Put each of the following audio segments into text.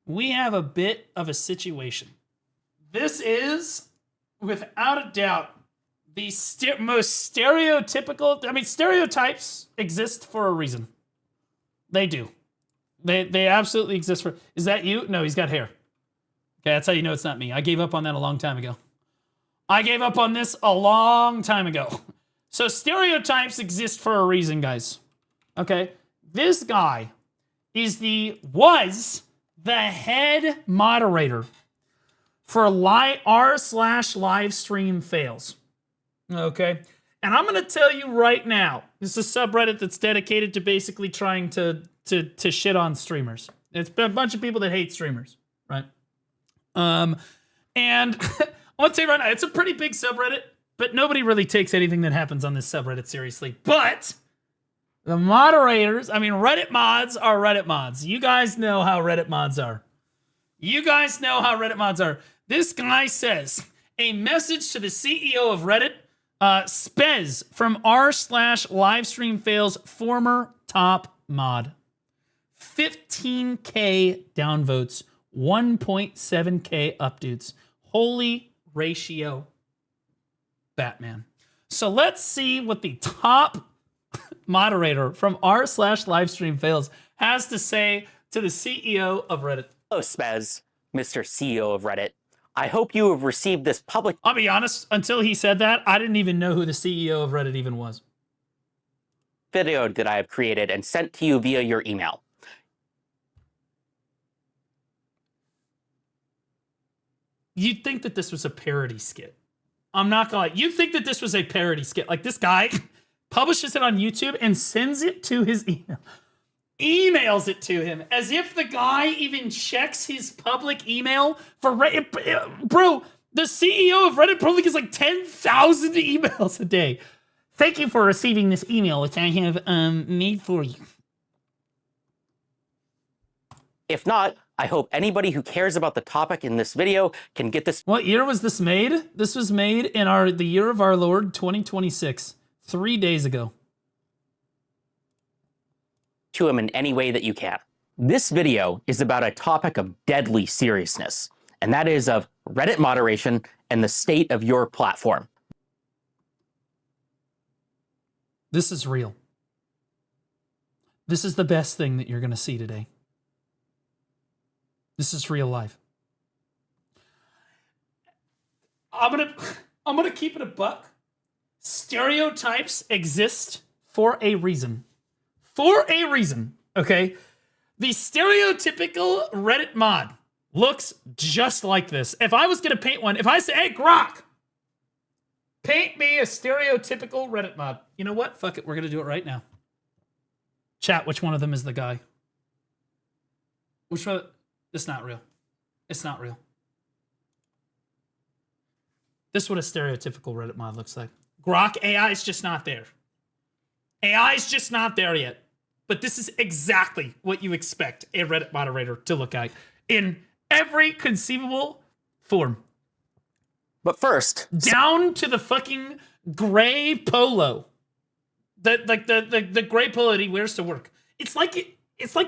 we have a bit of a situation. This is, without a doubt, the most stereotypical. I mean, stereotypes exist for a reason. They do. They absolutely exist for. Is that you? No, he's got hair. Okay, that's how you know it's not me. I gave up on that a long time ago. I gave up on this a long time ago. So stereotypes exist for a reason, guys. Okay, this guy was the head moderator for r/live stream fails. Okay, and I'm gonna tell you right now, this is a subreddit that's dedicated to basically trying to shit on streamers. It's a bunch of people that hate streamers, right? And I want to say right now, it's a pretty big subreddit, but nobody really takes anything that happens on this subreddit seriously. But the moderators, I mean, Reddit mods are Reddit mods. You guys know how Reddit mods are. You guys know how Reddit mods are. This guy says, a message to the CEO of Reddit, Spez from r/livestream fails former top mod. 15K downvotes, 1.7K updates. Holy ratio, Batman. So let's see what the top moderator from r/livestream fails has to say to the CEO of Reddit. Hello, Spez, Mr. CEO of Reddit. I hope you have received this public... I'll be honest, until he said that, I didn't even know who the CEO of Reddit even was. ...video that I have created and sent to you via your email. You'd think that this was a parody skit. I'm not gonna lie. You'd think that this was a parody skit. Like, this guy publishes it on YouTube and sends it to his email. Emails it to him as if the guy even checks his public email for Reddit. Bro, the CEO of Reddit probably gets like 10,000 emails a day. Thank you for receiving this email, which I have made for you. If not, I hope anybody who cares about the topic in this video can get this. What year was this made? This was made in the year of our Lord, 2026. 3 days ago. To him in any way that you can. This video is about a topic of deadly seriousness, and that is of Reddit moderation and the state of your platform. This is real. This is the best thing that you're going to see today. This is real life. I'm gonna keep it a buck. Stereotypes exist for a reason. For a reason, okay? The stereotypical Reddit mod looks just like this. If I was gonna paint one, if I say, hey, Grok, paint me a stereotypical Reddit mod. You know what? Fuck it, we're gonna do it right now. Chat, which one of them is the guy? Which one? It's not real. It's not real. This is what a stereotypical Reddit mod looks like. Grok AI is just not there. AI is just not there yet. But this is exactly what you expect a Reddit moderator to look like in every conceivable form. But first, down to the fucking gray polo. The gray polo that he wears to work. It's like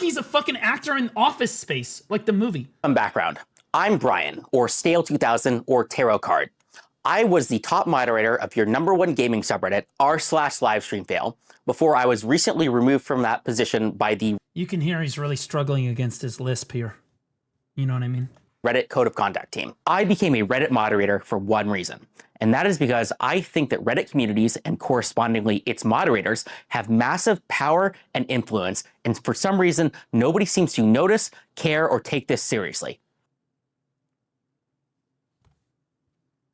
he's a fucking actor in Office Space, like the movie. Some background. I'm Brian, or Stale2000, or Tarot Card. I was the top moderator of your #1 gaming subreddit, r/livestreamfail, before I was recently removed from that position by the... You can hear he's really struggling against his lisp here. You know what I mean? Reddit Code of Conduct team. I became a Reddit moderator for one reason, and that is because I think that Reddit communities and correspondingly its moderators have massive power and influence, and for some reason, nobody seems to notice, care, or take this seriously.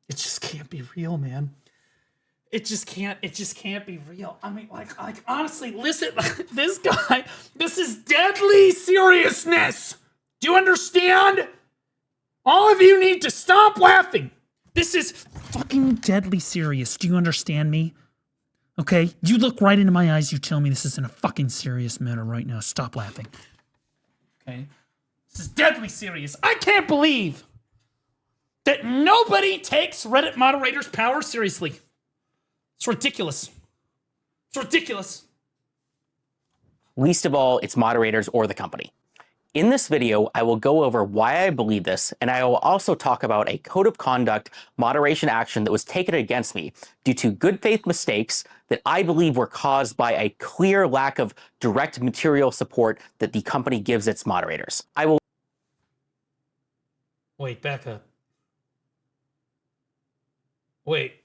It just can't be real, man. It just can't be real. I mean, like honestly, listen, this guy, this is deadly seriousness. Do you understand? All of you need to stop laughing. This is fucking deadly serious. Do you understand me? Okay? You look right into my eyes, you tell me this is in a fucking serious matter right now. Stop laughing. Okay? This is deadly serious. I can't believe that nobody takes Reddit moderators' power seriously. It's ridiculous. It's ridiculous. Least of all, its moderators or the company. In this video, I will go over why I believe this, and I will also talk about a code of conduct moderation action that was taken against me due to good faith mistakes that I believe were caused by a clear lack of direct material support that the company gives its moderators. I will... Wait, back up. Wait,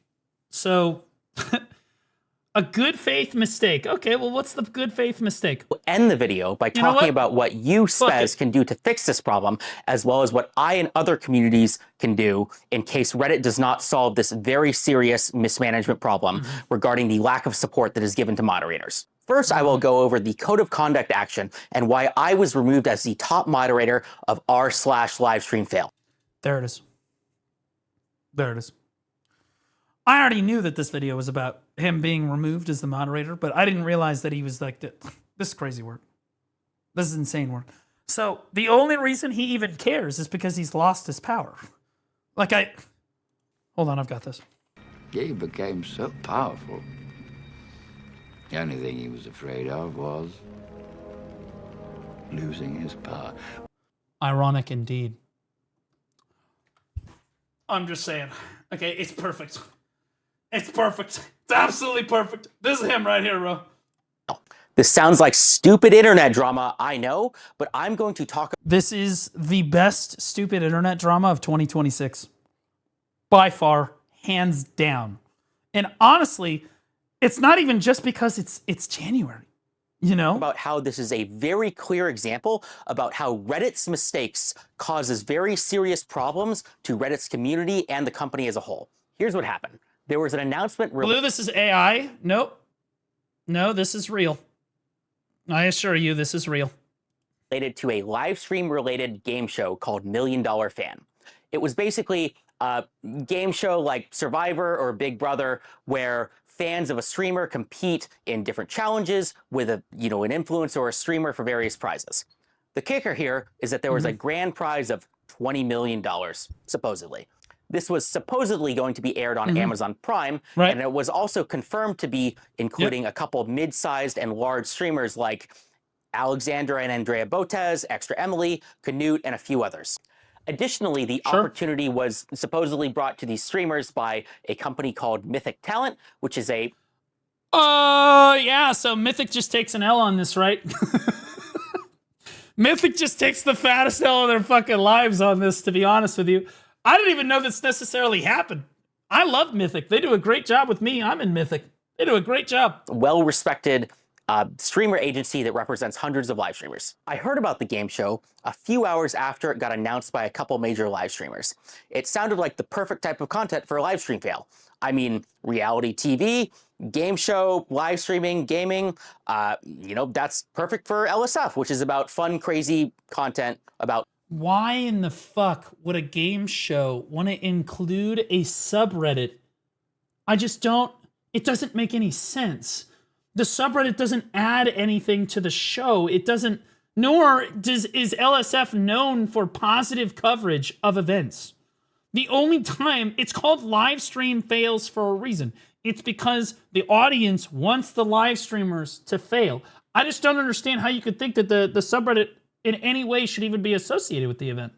so a good faith mistake. Okay, well, what's the good faith mistake? End the video by talking about what you, Spez, can do to fix this problem, as well as what I and other communities can do in case Reddit does not solve this very serious mismanagement problem regarding the lack of support that is given to moderators. First, I will go over the code of conduct action and why I was removed as the top moderator of r/livestreamfail. There it is. There it is. I already knew that this video was about him being removed as the moderator, but I didn't realize that he was like, this is crazy work. This is insane work. So the only reason he even cares is because he's lost his power. Like hold on, I've got this. He became so powerful. The only thing he was afraid of was losing his power. Ironic indeed. I'm just saying. Okay, it's perfect. It's perfect. It's absolutely perfect. This is him right here, bro. This sounds like stupid internet drama, I know, but I'm going to talk... This is the best stupid internet drama of 2026. By far, hands down. And honestly, it's not even just because it's January, you know? About how this is a very clear example about how Reddit's mistakes causes very serious problems to Reddit's community and the company as a whole. Here's what happened. There was an announcement... Blue, this is AI. Nope. No, this is real. I assure you, this is real. Related to a live stream related game show called $1 Million Fan. It was basically a game show like Survivor or Big Brother where fans of a streamer compete in different challenges with an influencer or a streamer for various prizes. The kicker here is that there was a grand prize of $20 million, supposedly. This was supposedly going to be aired on Amazon Prime, and it was also confirmed to be including a couple of mid-sized and large streamers like Alexandra and Andrea Botez, Extra Emily, Canute, and a few others. Additionally, the opportunity was supposedly brought to these streamers by a company called Mythic Talent, which is a... yeah, so Mythic just takes an L on this, right? Mythic just takes the fattest L of their fucking lives on this, to be honest with you. I didn't even know this necessarily happened. I love Mythic. They do a great job with me. I'm in Mythic. They do a great job. Well-respected streamer agency that represents hundreds of live streamers. I heard about the game show a few hours after it got announced by a couple major live streamers. It sounded like the perfect type of content for a live stream fail. I mean, reality TV, game show, live streaming, gaming, that's perfect for LSF, which is about fun, crazy content about... Why in the fuck would a game show want to include a subreddit? I just don't, it doesn't make any sense. The subreddit doesn't add anything to the show. It doesn't, nor is LSF known for positive coverage of events. The only time, it's called live stream fails for a reason. It's because the audience wants the live streamers to fail. I just don't understand how you could think that the subreddit in any way should even be associated with the event.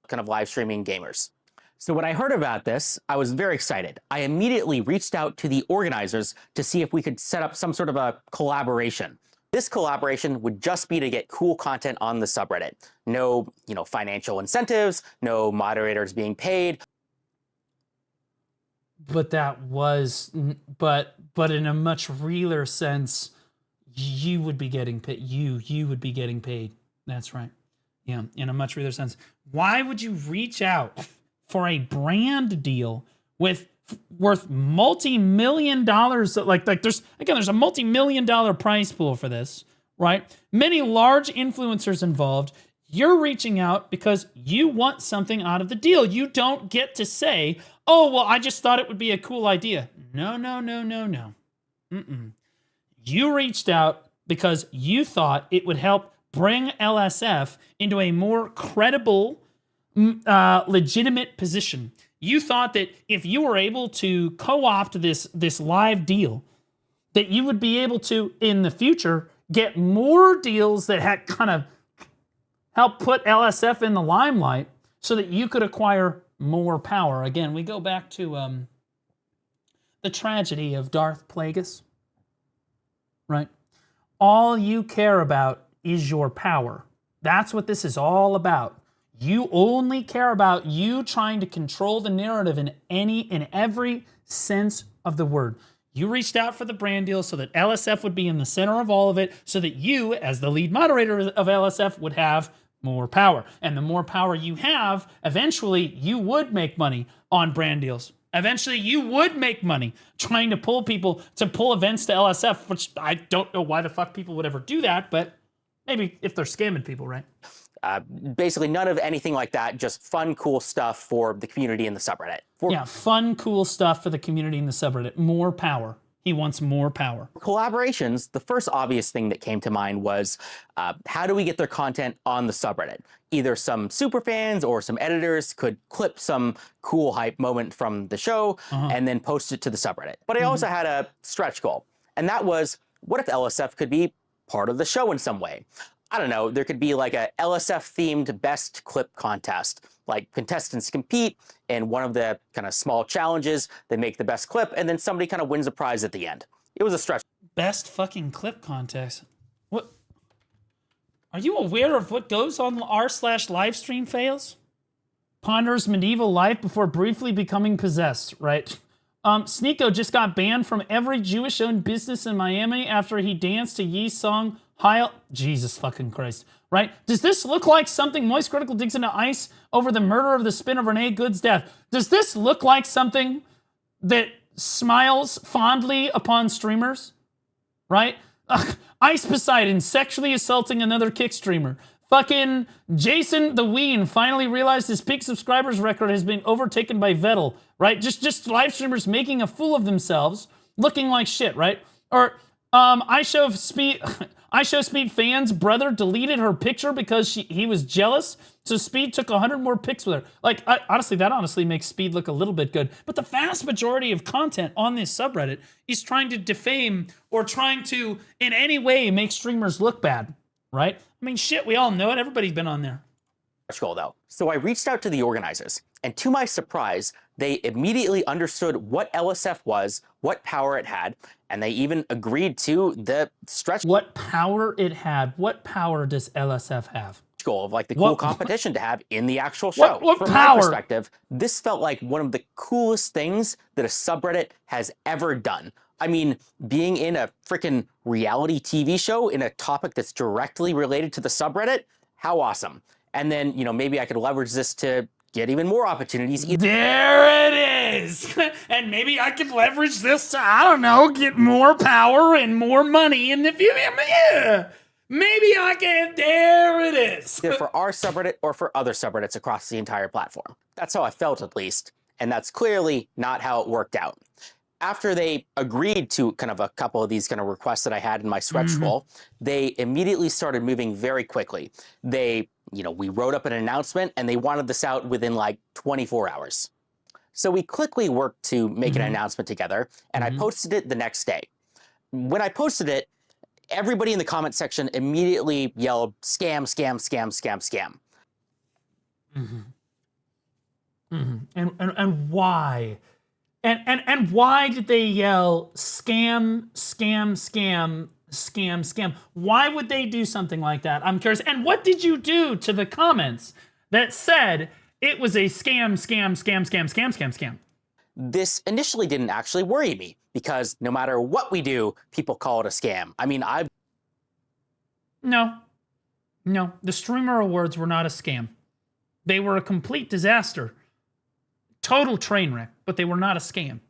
Kind of live streaming gamers. So when I heard about this, I was very excited. I immediately reached out to the organizers to see if we could set up some sort of a collaboration. This collaboration would just be to get cool content on the subreddit. No, financial incentives, no moderators being paid. But that was, but in a much realer sense, you would be getting paid. You would be getting paid. That's right. Yeah, in a much realer sense. Why would you reach out for a brand deal worth multi-million dollars? Like there's a multi-million-dollar prize pool for this, right? Many large influencers involved. You're reaching out because you want something out of the deal. You don't get to say, oh, well, I just thought it would be a cool idea. No. You reached out because you thought it would help bring LSF into a more credible, legitimate position. You thought that if you were able to co-opt this live deal, that you would be able to, in the future, get more deals that had kind of help put LSF in the limelight so that you could acquire more power. Again, we go back to the tragedy of Darth Plagueis, right? All you care about is your power. That's what this is all about. You only care about you trying to control the narrative in every sense of the word. You reached out for the brand deal so that LSF would be in the center of all of it, so that you, as the lead moderator of LSF, would have more power. And the more power you have, eventually you would make money on brand deals. Eventually you would make money trying to pull people to pull events to LSF, which I don't know why the fuck people would ever do that, but maybe if they're scamming people, right? Basically none of anything like that, just fun, cool stuff for the community in the subreddit. Yeah, fun, cool stuff for the community in the subreddit. More power. He wants more power. Collaborations, the first obvious thing that came to mind was how do we get their content on the subreddit? Either some superfans or some editors could clip some cool hype moment from the show and then post it to the subreddit. But I also had a stretch goal, and that was, what if LSF could be part of the show in some way? I don't know, there could be like a LSF-themed best clip contest. Like contestants compete in one of the kind of small challenges, they make the best clip, and then somebody kind of wins a prize at the end. It was a stretch. Best fucking clip contest. What? Are you aware of what goes on r/livestream fails? Ponders medieval life before briefly becoming possessed, right? Sneeko just got banned from every Jewish-owned business in Miami after he danced to Yee's song, Heil... Jesus fucking Christ, right? Does this look like something Moist Critical digs into ice over the murder of the spin of Renee Good's death? Does this look like something that smiles fondly upon streamers, right? Ice Poseidon sexually assaulting another Kick streamer. Fucking Jason the Ween finally realized his peak subscribers record has been overtaken by Vettel, right? Just live streamers making a fool of themselves, looking like shit, right? Or I Show Speed fans' brother deleted her picture because he was jealous, so Speed took 100 more pics with her. Like, honestly, that honestly makes Speed look a little bit good. But the vast majority of content on this subreddit is trying to defame or trying to, in any way, make streamers look bad, right? I mean, shit, we all know it. Everybody's been on there. Goal, though. So I reached out to the organizers, and to my surprise, they immediately understood what LSF was, what power it had, and they even agreed to the stretch What power it had. What power does LSF have? goal of like the cool competition to have in the actual show. What From power? my perspective, this felt like one of the coolest things that a subreddit has ever done. I mean, being in a freaking reality TV show in a topic that's directly related to the subreddit, how awesome. And then, you know, maybe I could leverage this to get even more opportunities. There it is. And maybe I could leverage this to, I don't know, get more power and more money in the future. Yeah. Maybe I can. There it is. Either for our subreddit or for other subreddits across the entire platform. That's how I felt, at least. And that's clearly not how it worked out. After they agreed to kind of a couple of these kind of requests that I had in my stretch goal, they immediately started moving very quickly. They, you know, we wrote up an announcement and they wanted this out within like 24 hours. So we quickly worked to make an announcement together, and I posted it the next day. When I posted it, everybody in the comment section immediately yelled, scam, scam, scam, scam, scam. And why? And why did they yell scam, scam, scam, scam, scam? Why would they do something like that? I'm curious. And what did you do to the comments that said it was a scam, scam, scam, scam, scam, scam, scam? This initially didn't actually worry me because no matter what we do, people call it a scam. I mean, No, the streamer awards were not a scam. They were a complete disaster. Total train wreck, but they were not a scam.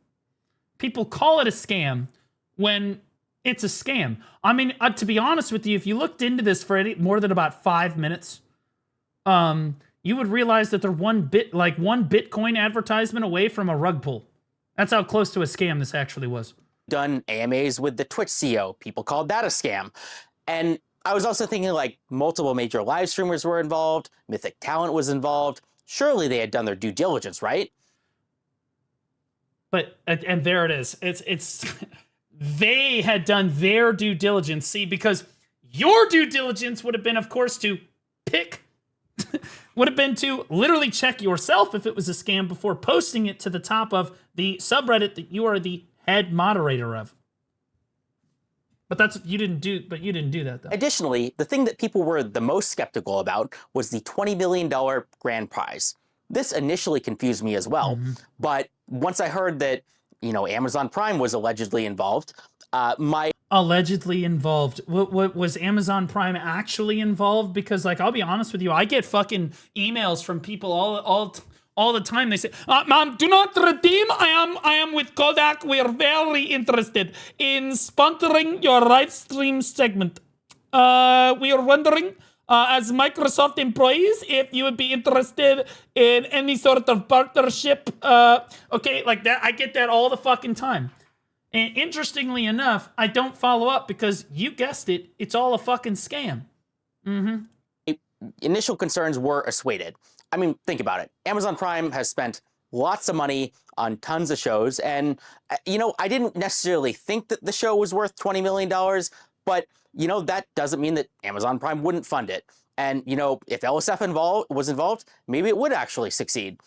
People call it a scam when it's a scam. I mean, to be honest with you, if you looked into this for more than about 5 minutes, you would realize that they're one Bitcoin advertisement away from a rug pull. That's how close to a scam this actually was. done AMAs with the Twitch CEO. People called that a scam. And I was also thinking like multiple major live streamers were involved. Mythic Talent was involved. Surely they had done their due diligence, right? But, and there it is. It's they had done their due diligence. See, because your due diligence would have been, of course, to pick would have been to literally check yourself if it was a scam before posting it to the top of the subreddit that you are the head moderator of. But you didn't do that though. Additionally, the thing that people were the most skeptical about was the $20 million grand prize. This initially confused me as well, but once I heard that, Amazon Prime was allegedly involved, Allegedly involved. What was Amazon Prime actually involved? Because I'll be honest with you, I get fucking emails from people all the time. They say, "Mom, do not redeem. I am with Kodak. We are very interested in sponsoring your live stream segment. We are wondering, as Microsoft employees, if you would be interested in any sort of partnership." Okay, like that. I get that all the fucking time. And interestingly enough, I don't follow up because you guessed it, it's all a fucking scam. Initial concerns were assuaded. I mean, think about it. Amazon Prime has spent lots of money on tons of shows, and I didn't necessarily think that the show was worth $20 million, but that doesn't mean that Amazon Prime wouldn't fund it. And if LSF was involved, maybe it would actually succeed.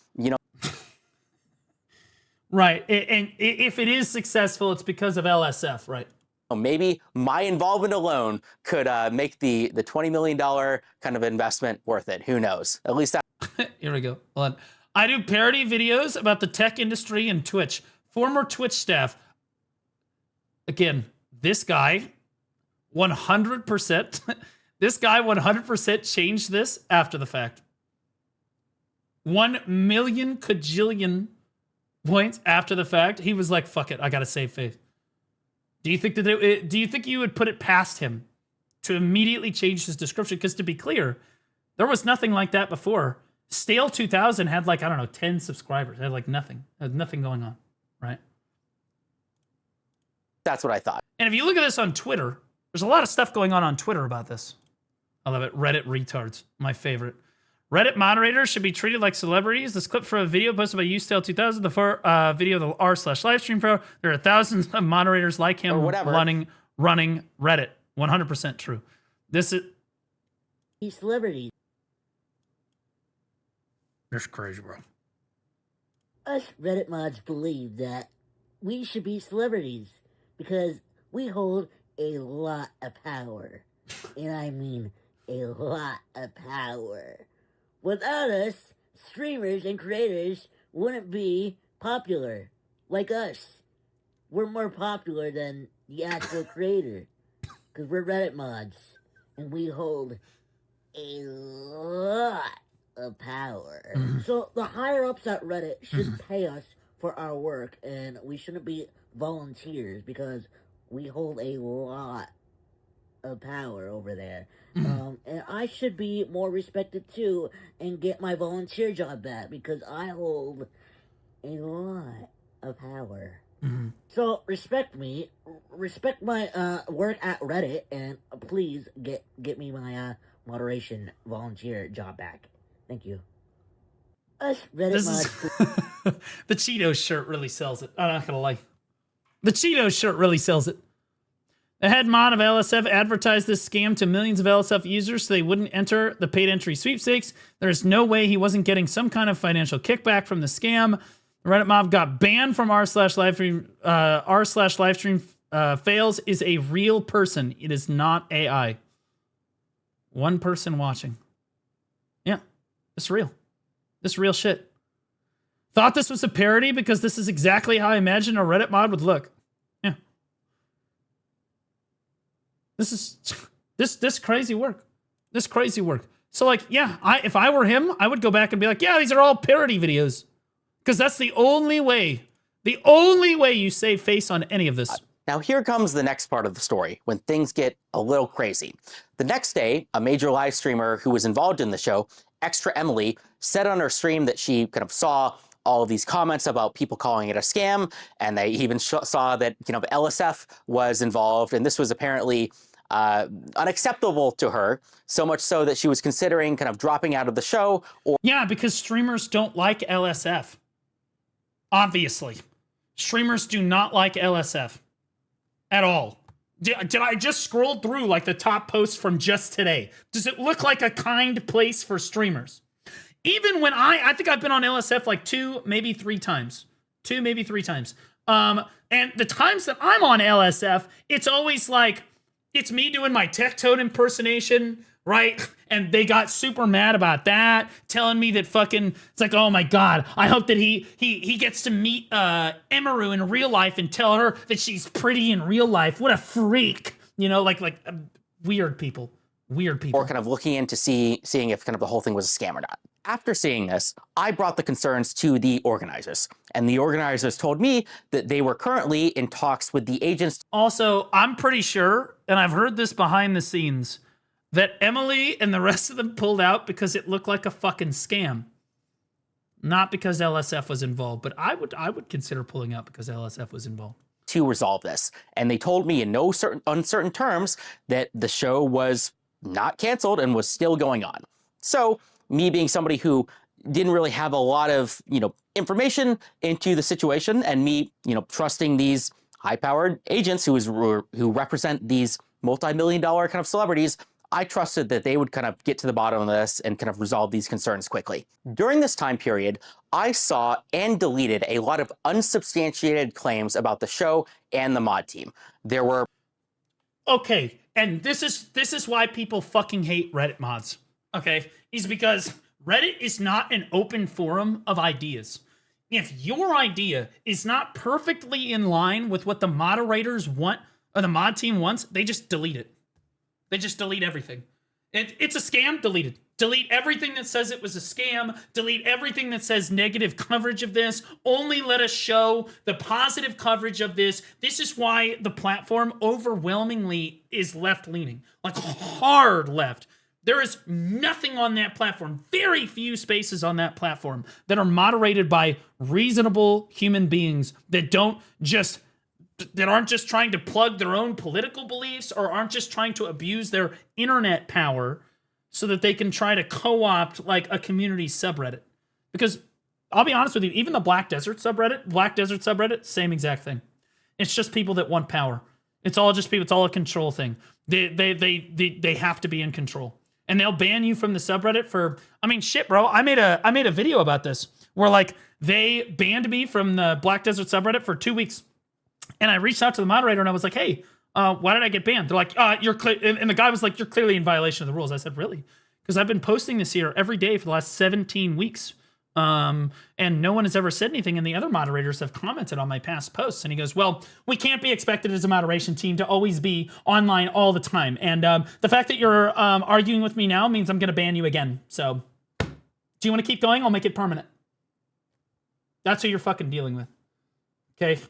Right, and if it is successful, it's because of LSF, right? Maybe my involvement alone could make the $20 million kind of investment worth it. Who knows? At least Here we go. Hold on. I do parody videos about the tech industry and Twitch. Former Twitch staff. Again, this guy, 100%. This guy 100% changed this after the fact. 1 million cajillion points after the fact. He was like, "Fuck it, I gotta save face." Do you think you would put it past him to immediately change his description? Because to be clear, there was nothing like that before. Stale 2000 had 10 subscribers. It had nothing. It had nothing going on, right? that's what I thought. And if you look at this on Twitter, there's a lot of stuff going on Twitter about this. I love it. Reddit retards, my favorite. Reddit moderators should be treated like celebrities. This clip from a video posted by Ustale2000, the video of the r/livestream pro. There are thousands of moderators like him running Reddit. 100% true. This is celebrities. This is crazy, bro. Us Reddit mods believe that we should be celebrities because we hold a lot of power. And I mean a lot of power. Without us, streamers and creators wouldn't be popular like us. We're more popular than the actual creator because we're Reddit mods and we hold a lot of power. So the higher ups at Reddit should pay us for our work, and we shouldn't be volunteers because we hold a lot of power over there. And I should be more respected too and get my volunteer job back because I hold a lot of power. So respect me, respect my work at Reddit, and please get me my moderation volunteer job back. Thank you. Us Reddit mods. The Cheetos shirt really sells it. I'm not gonna lie. The Cheetos shirt really sells it. The head mod of LSF advertised this scam to millions of LSF users so they wouldn't enter the paid entry sweepstakes. There's no way he wasn't getting some kind of financial kickback from the scam. The Reddit mob got banned from r/livestream. R/livestream fails is a real person. It is not AI. One person watching. Yeah, it's real. This is real shit. Thought this was a parody because this is exactly how I imagine a Reddit mod would look. Yeah. This is this crazy work. This crazy work. So yeah, if I were him, I would go back and be like, yeah, these are all parody videos. Because that's the only way you save face on any of this. Now here comes the next part of the story, when things get a little crazy. The next day, a major live streamer who was involved in the show, Extra Emily, said on her stream that she kind of saw all of these comments about people calling it a scam, and they even saw that LSF was involved, and this was apparently unacceptable to her, so much so that she was considering kind of dropping out of the show. Yeah, because streamers don't like LSF. Obviously. Streamers do not like LSF. At all. Did I just scroll through like the top posts from just today? Does it look like a kind place for streamers? Even when I think I've been on LSF like 2, maybe 3 times. 2, maybe 3 times. And the times that I'm on LSF, it's always like, it's me doing my Tech Toad impersonation, right? And they got super mad about that, telling me that fucking, it's like, oh my God, I hope that he gets to meet Emaru in real life and tell her that she's pretty in real life. What a freak. You know, like weird people. Weird people. Or kind of looking into seeing if kind of the whole thing was a scam or not. After seeing this, I brought the concerns to the organizers, and the organizers told me that they were currently in talks with the agents. Also, I'm pretty sure, and I've heard this behind the scenes, that Emily and the rest of them pulled out because it looked like a fucking scam. Not because LSF was involved, but I would consider pulling out because LSF was involved. To resolve this. And they told me in no uncertain terms that the show was not canceled and was still going on. So me being somebody who didn't really have a lot of, information into the situation, and me, trusting these high-powered agents who represent these multi-million-dollar kind of celebrities, I trusted that they would kind of get to the bottom of this and kind of resolve these concerns quickly. During this time period, I saw and deleted a lot of unsubstantiated claims about the show and the mod team. There were... Okay, and this is why people fucking hate Reddit mods, okay? Is because Reddit is not an open forum of ideas. If your idea is not perfectly in line with what the moderators want or the mod team wants, they just delete it. They just delete everything. It's a scam, delete it. Delete everything that says it was a scam. Delete everything that says negative coverage of this. Only let us show the positive coverage of this. This is why the platform overwhelmingly is left-leaning, like hard left. There is nothing on that platform, very few spaces on that platform that are moderated by reasonable human beings that aren't just trying to plug their own political beliefs or aren't just trying to abuse their internet power so that they can try to co-opt like a community subreddit. Because I'll be honest with you, even the Black Desert subreddit, same exact thing. It's just people that want power. It's all just people. It's all a control thing. They have to be in control. And they'll ban you from the subreddit for, I mean, shit, bro. I made a video about this where like they banned me from the Black Desert subreddit for 2 weeks. And I reached out to the moderator and I was like, hey, why did I get banned? They're like, you're clear. And the guy was like, you're clearly in violation of the rules. I said, really? Because I've been posting this here every day for the last 17 weeks. And no one has ever said anything. And the other moderators have commented on my past posts. And he goes, well, we can't be expected as a moderation team to always be online all the time. And the fact that you're arguing with me now means I'm going to ban you again. So do you want to keep going? I'll make it permanent. That's who you're fucking dealing with. Okay?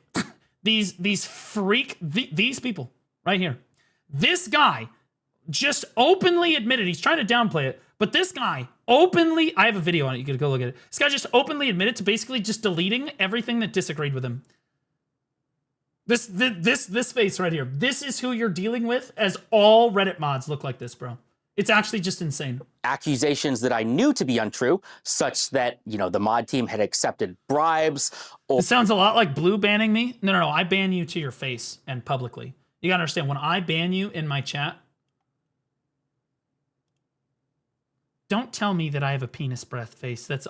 These people right here. This guy just openly admitted, he's trying to downplay it, but this guy openly, I have a video on it, you gotta go look at it. This guy just openly admitted to basically just deleting everything that disagreed with him. This face right here. This is who you're dealing with, as all Reddit mods look like this, bro. It's actually just insane. Accusations that I knew to be untrue, such that, the mod team had accepted bribes. It sounds a lot like Blue banning me. No, I ban you to your face and publicly. You gotta understand, when I ban you in my chat, don't tell me that I have a penis breath face. That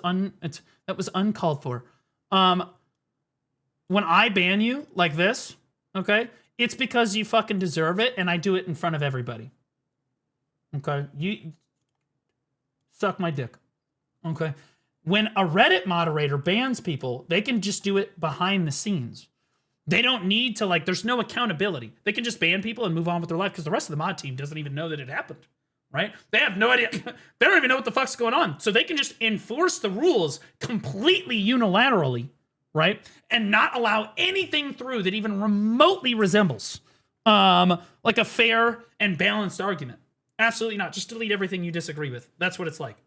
was uncalled for. When I ban you like this, okay, it's because you fucking deserve it, and I do it in front of everybody. Okay, you suck my dick. Okay, when a Reddit moderator bans people, they can just do it behind the scenes. They don't need to, there's no accountability. They can just ban people and move on with their life because the rest of the mod team doesn't even know that it happened, right? They have no idea. They don't even know what the fuck's going on. So they can just enforce the rules completely unilaterally, right? And not allow anything through that even remotely resembles like a fair and balanced argument. Absolutely not. Just delete everything you disagree with. That's what it's like,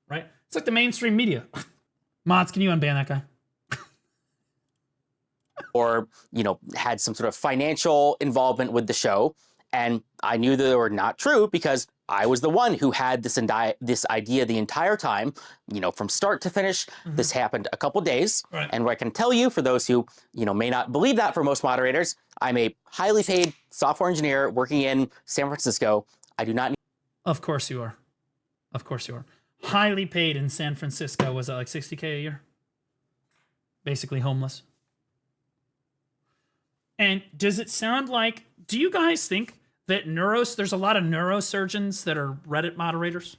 right? It's like the mainstream media. Mods, can you unban that guy? Or, had some sort of financial involvement with the show. And I knew that they were not true because I was the one who had this idea the entire time, from start to finish. This happened a couple days. Right. And what I can tell you, for those who, may not believe that for most moderators, I'm a highly paid software engineer working in San Francisco. I do not need. Of course you are. Of course you are. Highly paid in San Francisco. Was that like $60K a year? Basically homeless. And does it sound like, do you guys think that there's a lot of neurosurgeons that are Reddit moderators?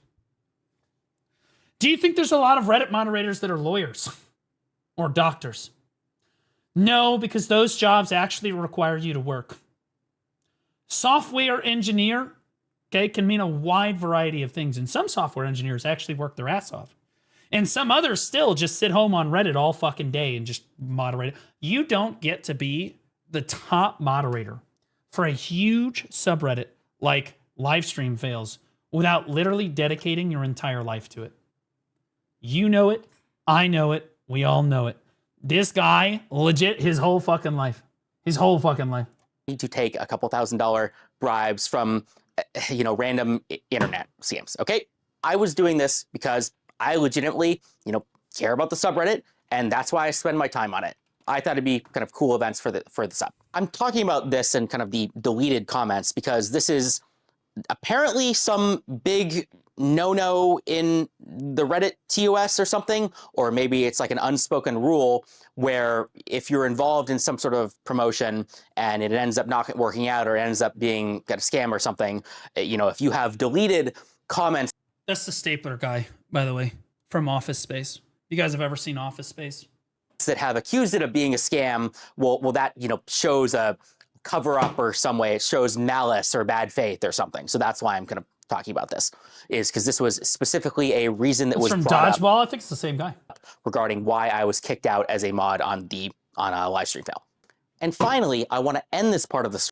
Do you think there's a lot of Reddit moderators that are lawyers or doctors? No, because those jobs actually require you to work. Software engineer, okay, can mean a wide variety of things. And some software engineers actually work their ass off. And some others still just sit home on Reddit all fucking day and just moderate it. You don't get to be the top moderator for a huge subreddit like Livestream Fails without literally dedicating your entire life to it. You know it. I know it. We all know it. This guy, legit, his whole fucking life. His whole fucking life. Need to take a couple $1,000 bribes from, random internet scams, okay? I was doing this because I legitimately, care about the subreddit, and that's why I spend my time on it. I thought it'd be kind of cool events for the sub. I'm talking about this in kind of the deleted comments because this is apparently some big no-no in the Reddit TOS or something, or maybe it's like an unspoken rule where if you're involved in some sort of promotion and it ends up not working out or ends up being a scam or something, if you have deleted comments. That's the stapler guy, by the way, from Office Space. You guys have ever seen Office Space? That have accused it of being a scam, well that, shows a cover up or some way. It shows malice or bad faith or something. So that's why I'm kind of talking about this, is because this was specifically a reason that was from brought Dodgeball. up I think it's the same guy. regarding why I was kicked out as a mod on a Livestream Fail. And finally, I want to end this part of the story.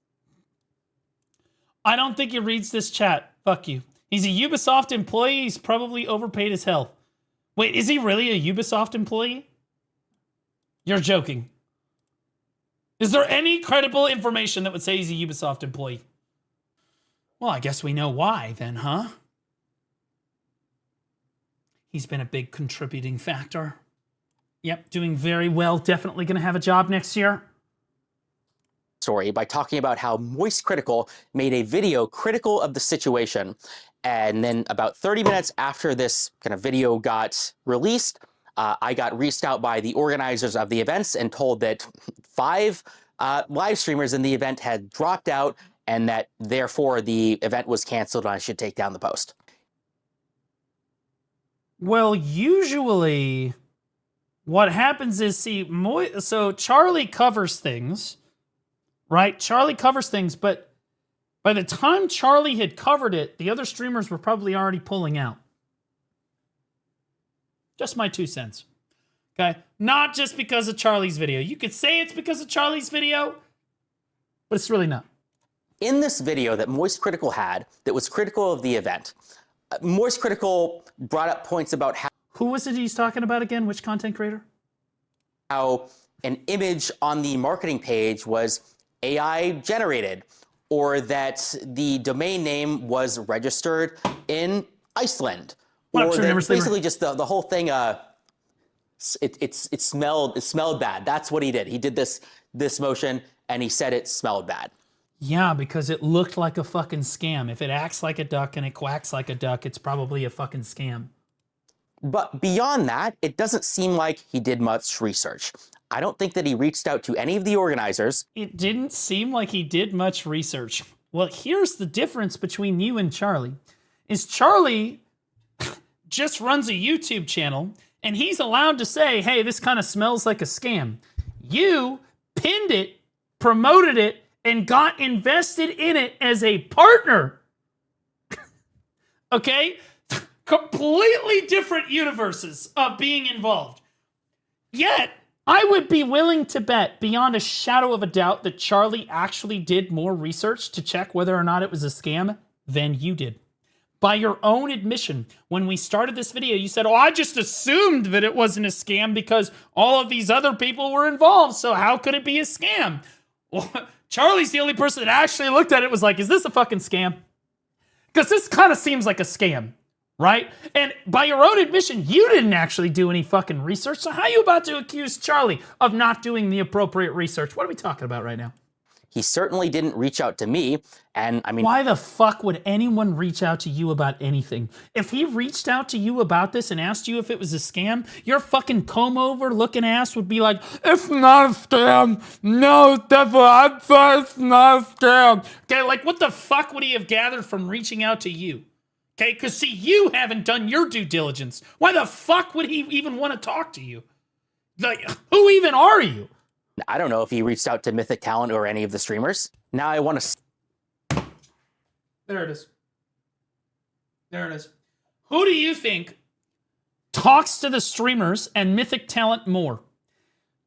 I don't think he reads this chat. Fuck you. He's a Ubisoft employee. He's probably overpaid as hell. Wait, is he really a Ubisoft employee? You're joking. Is there any credible information that would say he's a Ubisoft employee? Well, I guess we know why then, huh? He's been a big contributing factor. Yep, doing very well. Definitely going to have a job next year. Story by talking about how Moist Critical made a video critical of the situation. And then about 30 minutes after this kind of video got released, I got reached out by the organizers of the events and told that 5 live streamers in the event had dropped out and that therefore the event was canceled and I should take down the post. Well, usually what happens is, so Charlie covers things, right? Charlie covers things, but by the time Charlie had covered it, the other streamers were probably already pulling out. Just my 2 cents. Okay? Not just because of Charlie's video. You could say it's because of Charlie's video, but it's really not. In this video that Moist Critical had that was critical of the event, Moist Critical brought up points about Who was it he's talking about again? Which content creator? How an image on the marketing page was AI generated, or that the domain name was registered in Iceland. Or that basically just the whole thing, it smelled bad. That's what he did. He did this motion and he said it smelled bad. Yeah, because it looked like a fucking scam. If it acts like a duck and it quacks like a duck, it's probably a fucking scam. But beyond that, it doesn't seem like he did much research. I don't think that he reached out to any of the organizers. It didn't seem like he did much research. Well, here's the difference between you and Charlie. Is Charlie just runs a YouTube channel and he's allowed to say, hey, this kind of smells like a scam. You pinned it, promoted it, and got invested in it as a partner. Okay? Completely different universes of being involved. Yet, I would be willing to bet beyond a shadow of a doubt that Charlie actually did more research to check whether or not it was a scam than you did. By your own admission, when we started this video, you said, oh, I just assumed that it wasn't a scam because all of these other people were involved, so how could it be a scam? Well, Charlie's the only person that actually looked at it and was like, is this a fucking scam? Because this kind of seems like a scam, right? And by your own admission, you didn't actually do any fucking research. So how are you about to accuse Charlie of not doing the appropriate research? What are we talking about right now? He certainly didn't reach out to me. And I mean, why the fuck would anyone reach out to you about anything? If he reached out to you about this and asked you if it was a scam, your fucking comb-over looking ass would be like, it's not a scam. No, it's not a scam. Okay, like what the fuck would he have gathered from reaching out to you? Okay, because see, you haven't done your due diligence. Why the fuck would he even want to talk to you? Like, who even are you? I don't know if he reached out to Mythic Talent or any of the streamers. Now I want to... There it is. There it is. Who do you think talks to the streamers and Mythic Talent more?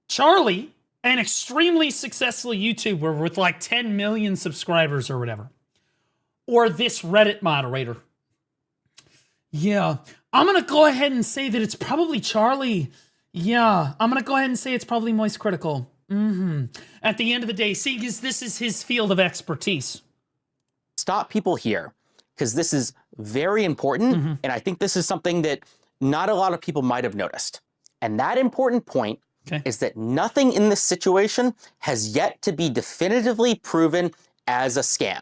Charlie, an extremely successful YouTuber with like 10 million subscribers or whatever. Or this Reddit moderator? Yeah, I'm going to go ahead and say that it's probably Charlie. Yeah, I'm going to go ahead and say it's probably Moist Critical. At the end of the day, see, because this is his field of expertise. Stop people here, because this is very important, and I think this is something that not a lot of people might have noticed. And that important point is that nothing in this situation has yet to be definitively proven as a scam.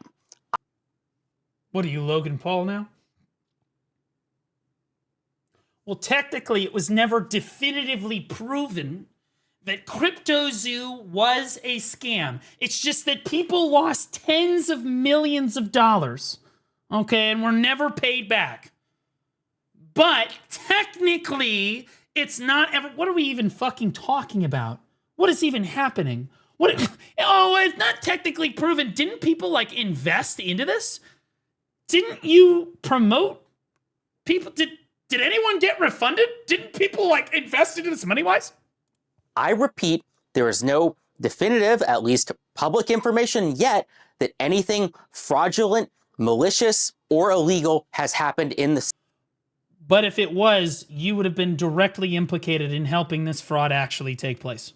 What are you, Logan Paul now? Well, technically, it was never definitively proven that CryptoZoo was a scam. It's just that people lost tens of millions of dollars, okay, and were never paid back. But technically, it's not ever... What are we even fucking talking about? What is even happening? Oh, it's not technically proven. Didn't people, like, invest into this? Didn't you promote people? Did anyone get refunded? Didn't people, like, invest into this money-wise? I repeat, there is no definitive, at least public information yet, that anything fraudulent, malicious, or illegal has happened in the... But if it was, you would have been directly implicated in helping this fraud actually take place.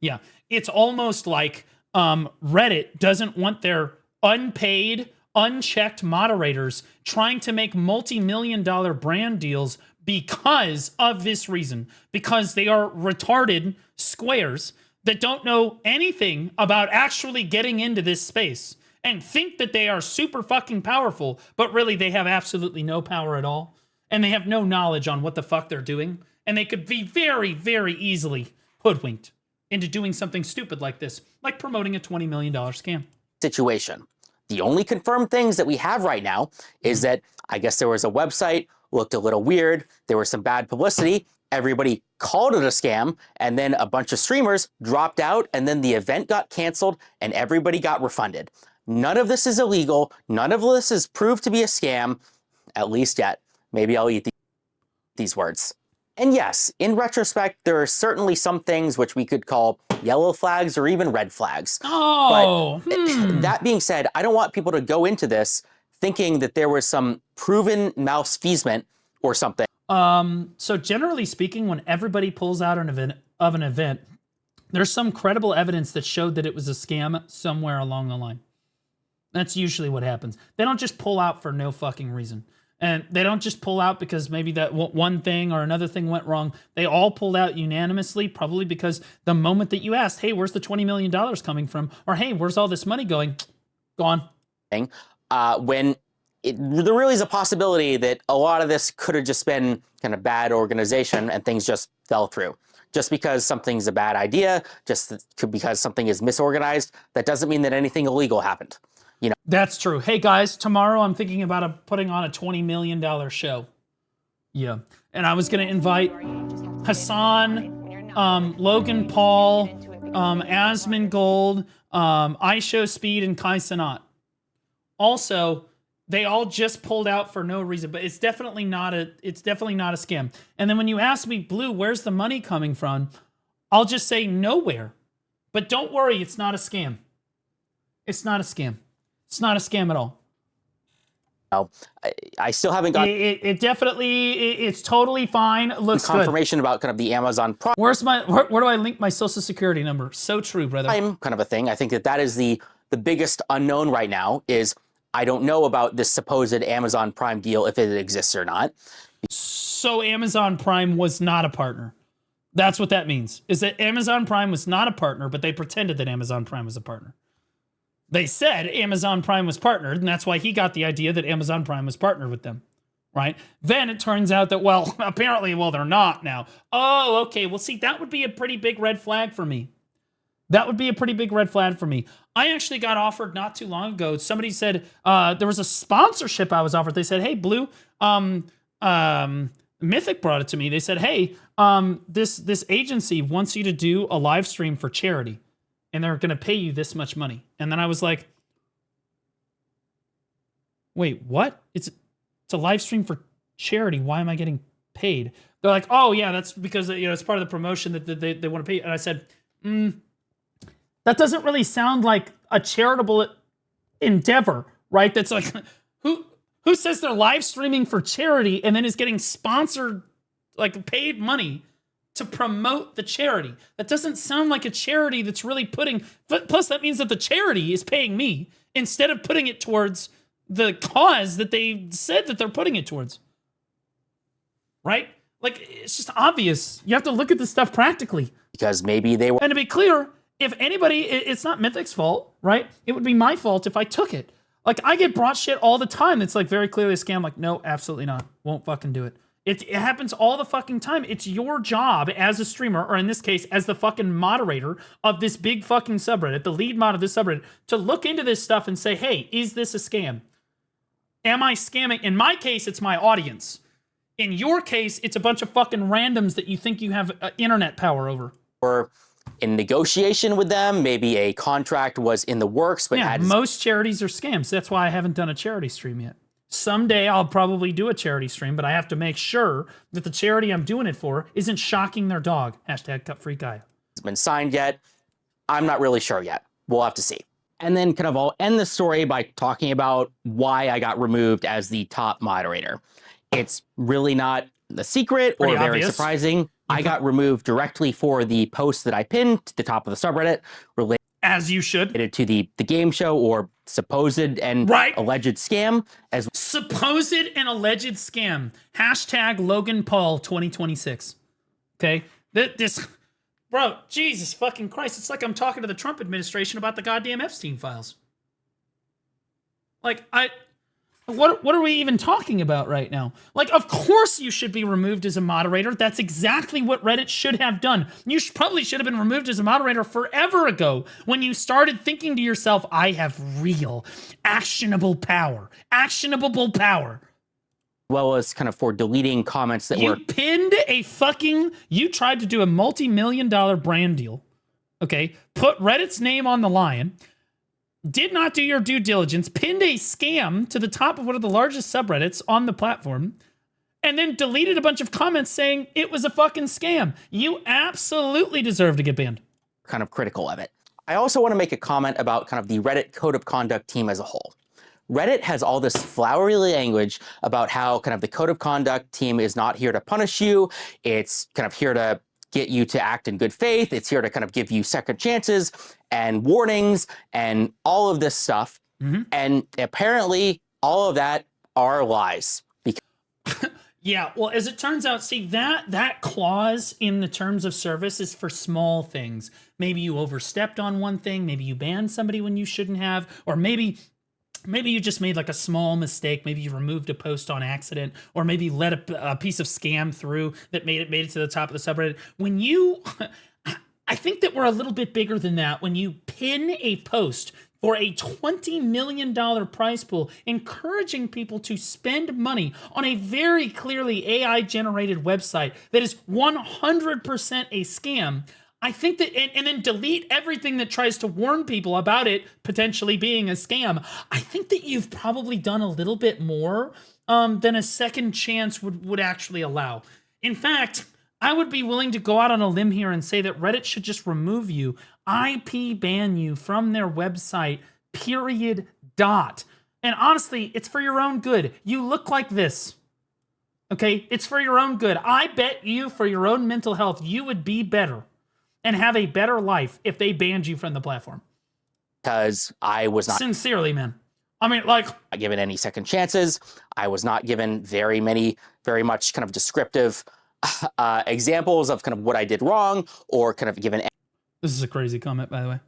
Yeah, it's almost like Reddit doesn't want their unpaid, unchecked moderators trying to make multi-million-dollar brand deals because of this reason. Because they are retarded squares that don't know anything about actually getting into this space and think that they are super fucking powerful, but really they have absolutely no power at all. And they have no knowledge on what the fuck they're doing. And they could be very, very easily hoodwinked into doing something stupid like this, like promoting a $20 million scam. Situation. The only confirmed things that we have right now is that I guess there was a website, looked a little weird, there was some bad publicity, everybody called it a scam, and then a bunch of streamers dropped out, and then the event got canceled, and everybody got refunded. None of this is illegal, none of this is proved to be a scam, at least yet. Maybe I'll eat these words. And yes, in retrospect, there are certainly some things which we could call yellow flags or even red flags. Oh, but that being said, I don't want people to go into this thinking that there was some proven malfeasance or something. So generally speaking, when everybody pulls out an event, there's some credible evidence that showed that it was a scam somewhere along the line. That's usually what happens. They don't just pull out for no fucking reason. And they don't just pull out because maybe that one thing or another thing went wrong. They all pulled out unanimously, probably because the moment that you asked, hey, where's the $20 million coming from? Or, hey, where's all this money going? Gone. When there really is a possibility that a lot of this could have just been kind of bad organization and things just fell through. Just because something's a bad idea, because something is misorganized, that doesn't mean that anything illegal happened. You know. That's true. Hey guys, tomorrow I'm thinking about putting on a $20 million show. Yeah. And I was going to invite Hassan, Logan Paul, Asmongold, iShowSpeed, and Kai Cenat. Also, they all just pulled out for no reason, but it's definitely not a scam. And then when you ask me, Blue, where's the money coming from? I'll just say nowhere. But don't worry, it's not a scam. It's not a scam. It's not a scam at all. No, I still haven't got it's totally fine. It looks confirmation about kind of the Amazon Prime. Where do I link my social security number? So true, brother. Kind of a thing. I think that is the biggest unknown right now is I don't know about this supposed Amazon Prime deal, if it exists or not. So Amazon Prime was not a partner. That's what that means, is that Amazon Prime was not a partner, but they pretended that Amazon Prime was a partner. They said Amazon Prime was partnered, and that's why he got the idea that Amazon Prime was partnered with them, right? Then it turns out that, well, apparently, well, they're not now. Oh, okay. Well, see, that would be a pretty big red flag for me. That would be a pretty big red flag for me. I actually got offered not too long ago. Somebody said there was a sponsorship I was offered. They said, hey, Blue, Mythic brought it to me. They said, hey, this agency wants you to do a live stream for charity, and they're going to pay you this much money. And then I was like, wait, what? It's a live stream for charity. Why am I getting paid? They're like, oh, yeah, that's because it's part of the promotion that they want to pay. And I said, that doesn't really sound like a charitable endeavor, right? That's like, who says they're live streaming for charity and then is getting sponsored, like paid money to promote the charity? That doesn't sound like a charity that's really putting, plus that means that the charity is paying me instead of putting it towards the cause that they said that they're putting it towards. Right? Like, it's just obvious. You have to look at this stuff practically. Because maybe they were. And to be clear, if anybody, it's not Mythic's fault, right? It would be my fault if I took it. Like, I get brought shit all the time that's like very clearly a scam. Like, no, absolutely not. Won't fucking do it. It happens all the fucking time. It's your job as a streamer, or in this case, as the fucking moderator of this big fucking subreddit, the lead mod of this subreddit, to look into this stuff and say, hey, is this a scam? Am I scamming? In my case, it's my audience. In your case, it's a bunch of fucking randoms that you think you have internet power over. Or in negotiation with them, maybe a contract was in the works, but yeah, most charities are scams. That's why I haven't done a charity stream yet. Someday I'll probably do a charity stream, but I have to make sure that the charity I'm doing it for isn't shocking their dog. Hashtag cut free guy. It's been signed yet. I'm not really sure yet. We'll have to see. And then kind of I'll end the story by talking about why I got removed as the top moderator. It's really not a secret or very surprising. I got removed directly for the post that I pinned to the top of the subreddit related, as you should, to the game show or supposed and alleged scam. As supposed and alleged scam. Hashtag Logan Paul 2026. Okay? This, bro, Jesus fucking Christ. It's like I'm talking to the Trump administration about the goddamn Epstein files. Like, what are we even talking about right now? Like, of course you should be removed as a moderator. That's exactly what Reddit should have done. You probably should have been removed as a moderator forever ago when you started thinking to yourself, I have real, actionable power. Actionable power. Well as kind of for deleting comments that you pinned you tried to do a multi-million-dollar brand deal, okay? Put Reddit's name on the line, did not do your due diligence, pinned a scam to the top of one of the largest subreddits on the platform, and then deleted a bunch of comments saying it was a fucking scam. You absolutely deserve to get banned. Kind of critical of it. I also want to make a comment about kind of the Reddit code of conduct team as a whole. Reddit has all this flowery language about how kind of the code of conduct team is not here to punish you. It's kind of here to get you to act in good faith. It's here to kind of give you second chances and warnings and all of this stuff. And apparently all of that are lies. Yeah, well, as it turns out, see, that clause in the terms of service is for small things. Maybe you overstepped on one thing, maybe you banned somebody when you shouldn't have, or maybe you just made like a small mistake. Maybe you removed a post on accident, or maybe let a piece of scam through that made it to the top of the subreddit. When you, I think that we're a little bit bigger than that. When you pin a post for a $20 million prize pool, encouraging people to spend money on a very clearly AI-generated website that is 100% a scam, I think that, and then delete everything that tries to warn people about it potentially being a scam. I think that you've probably done a little bit more than a second chance would actually allow. In fact, I would be willing to go out on a limb here and say that Reddit should just remove you, IP ban you from their website, period, dot. And honestly, it's for your own good. You look like this. Okay? It's for your own good. I bet you, for your own mental health, you would be better and have a better life if they banned you from the platform. Because I was not. Sincerely, man. I mean, like, not given any second chances. I was not given very much kind of descriptive examples of kind of what I did wrong, or kind of given. This is a crazy comment, by the way.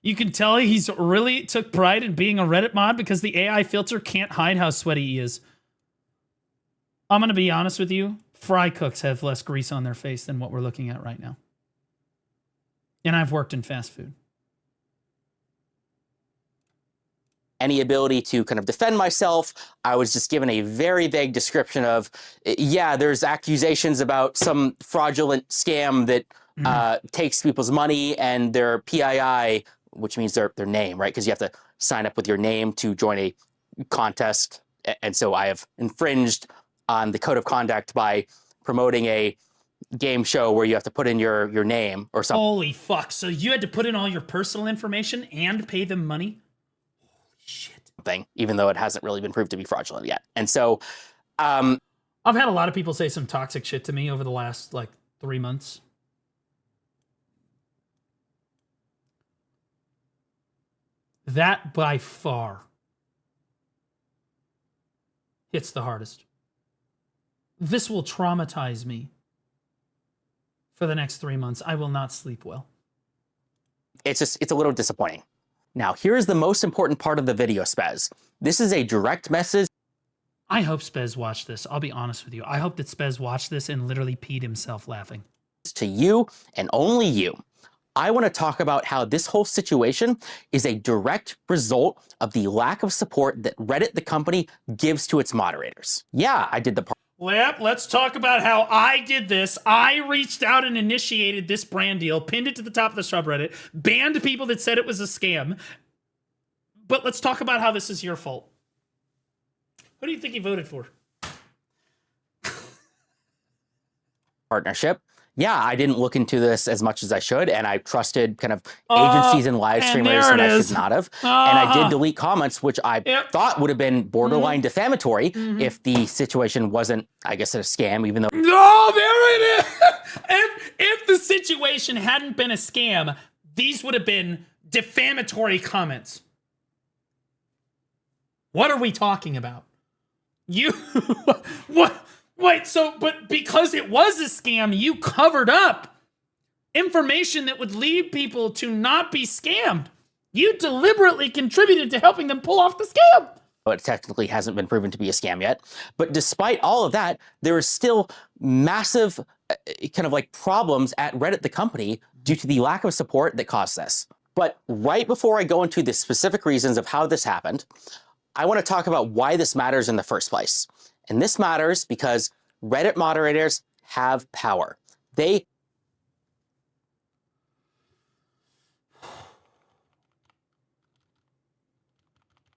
You can tell he's really took pride in being a Reddit mod because the AI filter can't hide how sweaty he is. I'm going to be honest with you. Fry cooks have less grease on their face than what we're looking at right now. And I've worked in fast food. Any ability to kind of defend myself. I was just given a very vague description of, yeah, there's accusations about some fraudulent scam that takes people's money and their PII, which means their name, right? Because you have to sign up with your name to join a contest. And so I have infringed on the code of conduct by promoting a game show where you have to put in your name or something. Holy fuck. So you had to put in all your personal information and pay them money? Shit. Even though it hasn't really been proved to be fraudulent yet. And so I've had a lot of people say some toxic shit to me over the last like 3 months. That by far hits the hardest. This will traumatize me for the next 3 months. I will not sleep well. It's a little disappointing. Now, here's the most important part of the video, Spez. This is a direct message. I hope Spez watched this. I'll be honest with you. I hope that Spez watched this and literally peed himself laughing. To you and only you. I want to talk about how this whole situation is a direct result of the lack of support that Reddit, the company, gives to its moderators. Yeah, I did the part. Yep, let's talk about how I did this. I reached out and initiated this brand deal, pinned it to the top of the subreddit, banned people that said it was a scam. But let's talk about how this is your fault. Who do you think you voted for? Partnership. Yeah, I didn't look into this as much as I should, and I trusted kind of agencies and live streamers that I should not have. And I did delete comments, which I thought would have been borderline defamatory if the situation wasn't, I guess, a scam, even though... No, there it is! If the situation hadn't been a scam, these would have been defamatory comments. What are we talking about? You... what... Wait, but because it was a scam, you covered up information that would lead people to not be scammed. You deliberately contributed to helping them pull off the scam. It technically hasn't been proven to be a scam yet. But despite all of that, there is still massive kind of like problems at Reddit, the company, due to the lack of support that caused this. But right before I go into the specific reasons of how this happened, I want to talk about why this matters in the first place. And this matters because Reddit moderators have power. They...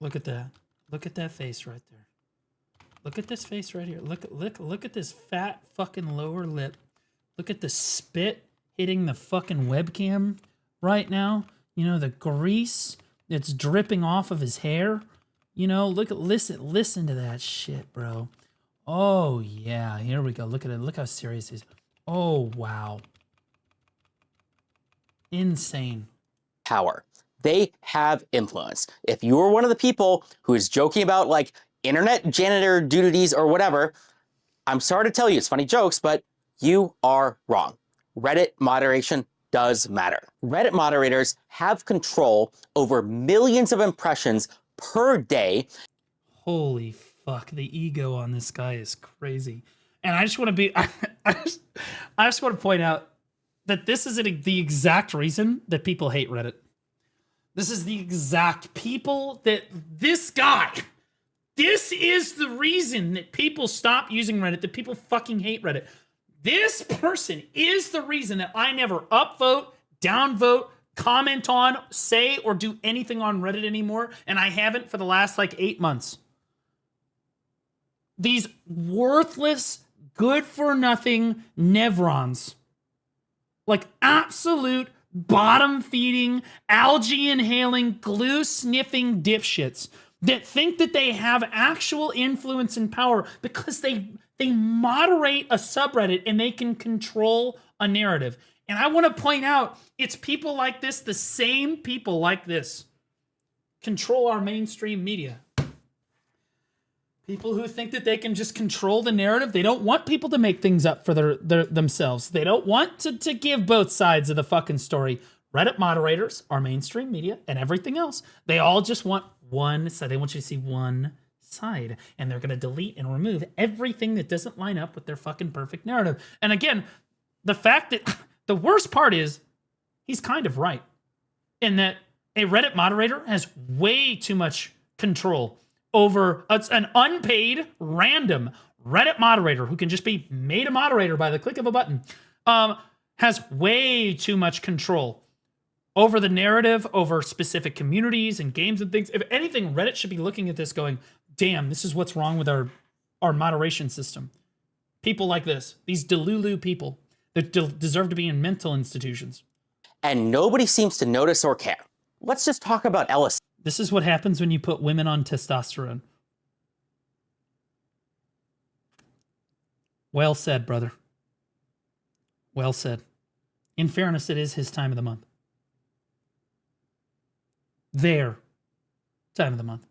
Look at that. Look at that face right there. Look at this face right here. Look at this fat fucking lower lip. Look at the spit hitting the fucking webcam right now. You know, the grease that's dripping off of his hair. You know, listen to that shit, bro. Oh, yeah. Here we go. Look at it. Look how serious he is. Oh, wow. Insane. Power. They have influence. If you're one of the people who is joking about like internet janitor duties or whatever, I'm sorry to tell you, it's funny jokes, but you are wrong. Reddit moderation does matter. Reddit moderators have control over millions of impressions per day. Holy fuck, the ego on this guy is crazy. And I just want to be, I just want to point out that this is the exact reason that people hate Reddit. This is the exact people that this is the reason that people stop using Reddit, that people fucking hate Reddit. This person is the reason that I never upvote, downvote, comment on, say, or do anything on Reddit anymore, and I haven't for the last like 8 months. These worthless, good-for-nothing nevrons, like absolute bottom-feeding, algae-inhaling, glue-sniffing dipshits that think that they have actual influence and power because they moderate a subreddit and they can control a narrative. And I want to point out, it's people like this, the same people like this, control our mainstream media. People who think that they can just control the narrative. They don't want people to make things up for themselves. They don't want to give both sides of the fucking story. Reddit moderators, our mainstream media, and everything else, they all just want one side. They want you to see one side. And they're going to delete and remove everything that doesn't line up with their fucking perfect narrative. And again, the fact that the worst part is he's kind of right in that a Reddit moderator has way too much control over an unpaid random Reddit moderator who can just be made a moderator by the click of a button, has way too much control over the narrative, over specific communities and games and things. If anything, Reddit should be looking at this going, damn, this is what's wrong with our moderation system. People like this, these Delulu people that deserve to be in mental institutions. And nobody seems to notice or care. Let's just talk about LSF. This is what happens when you put women on testosterone. Well said, brother. Well said. In fairness, it is his time of the month. Their time of the month.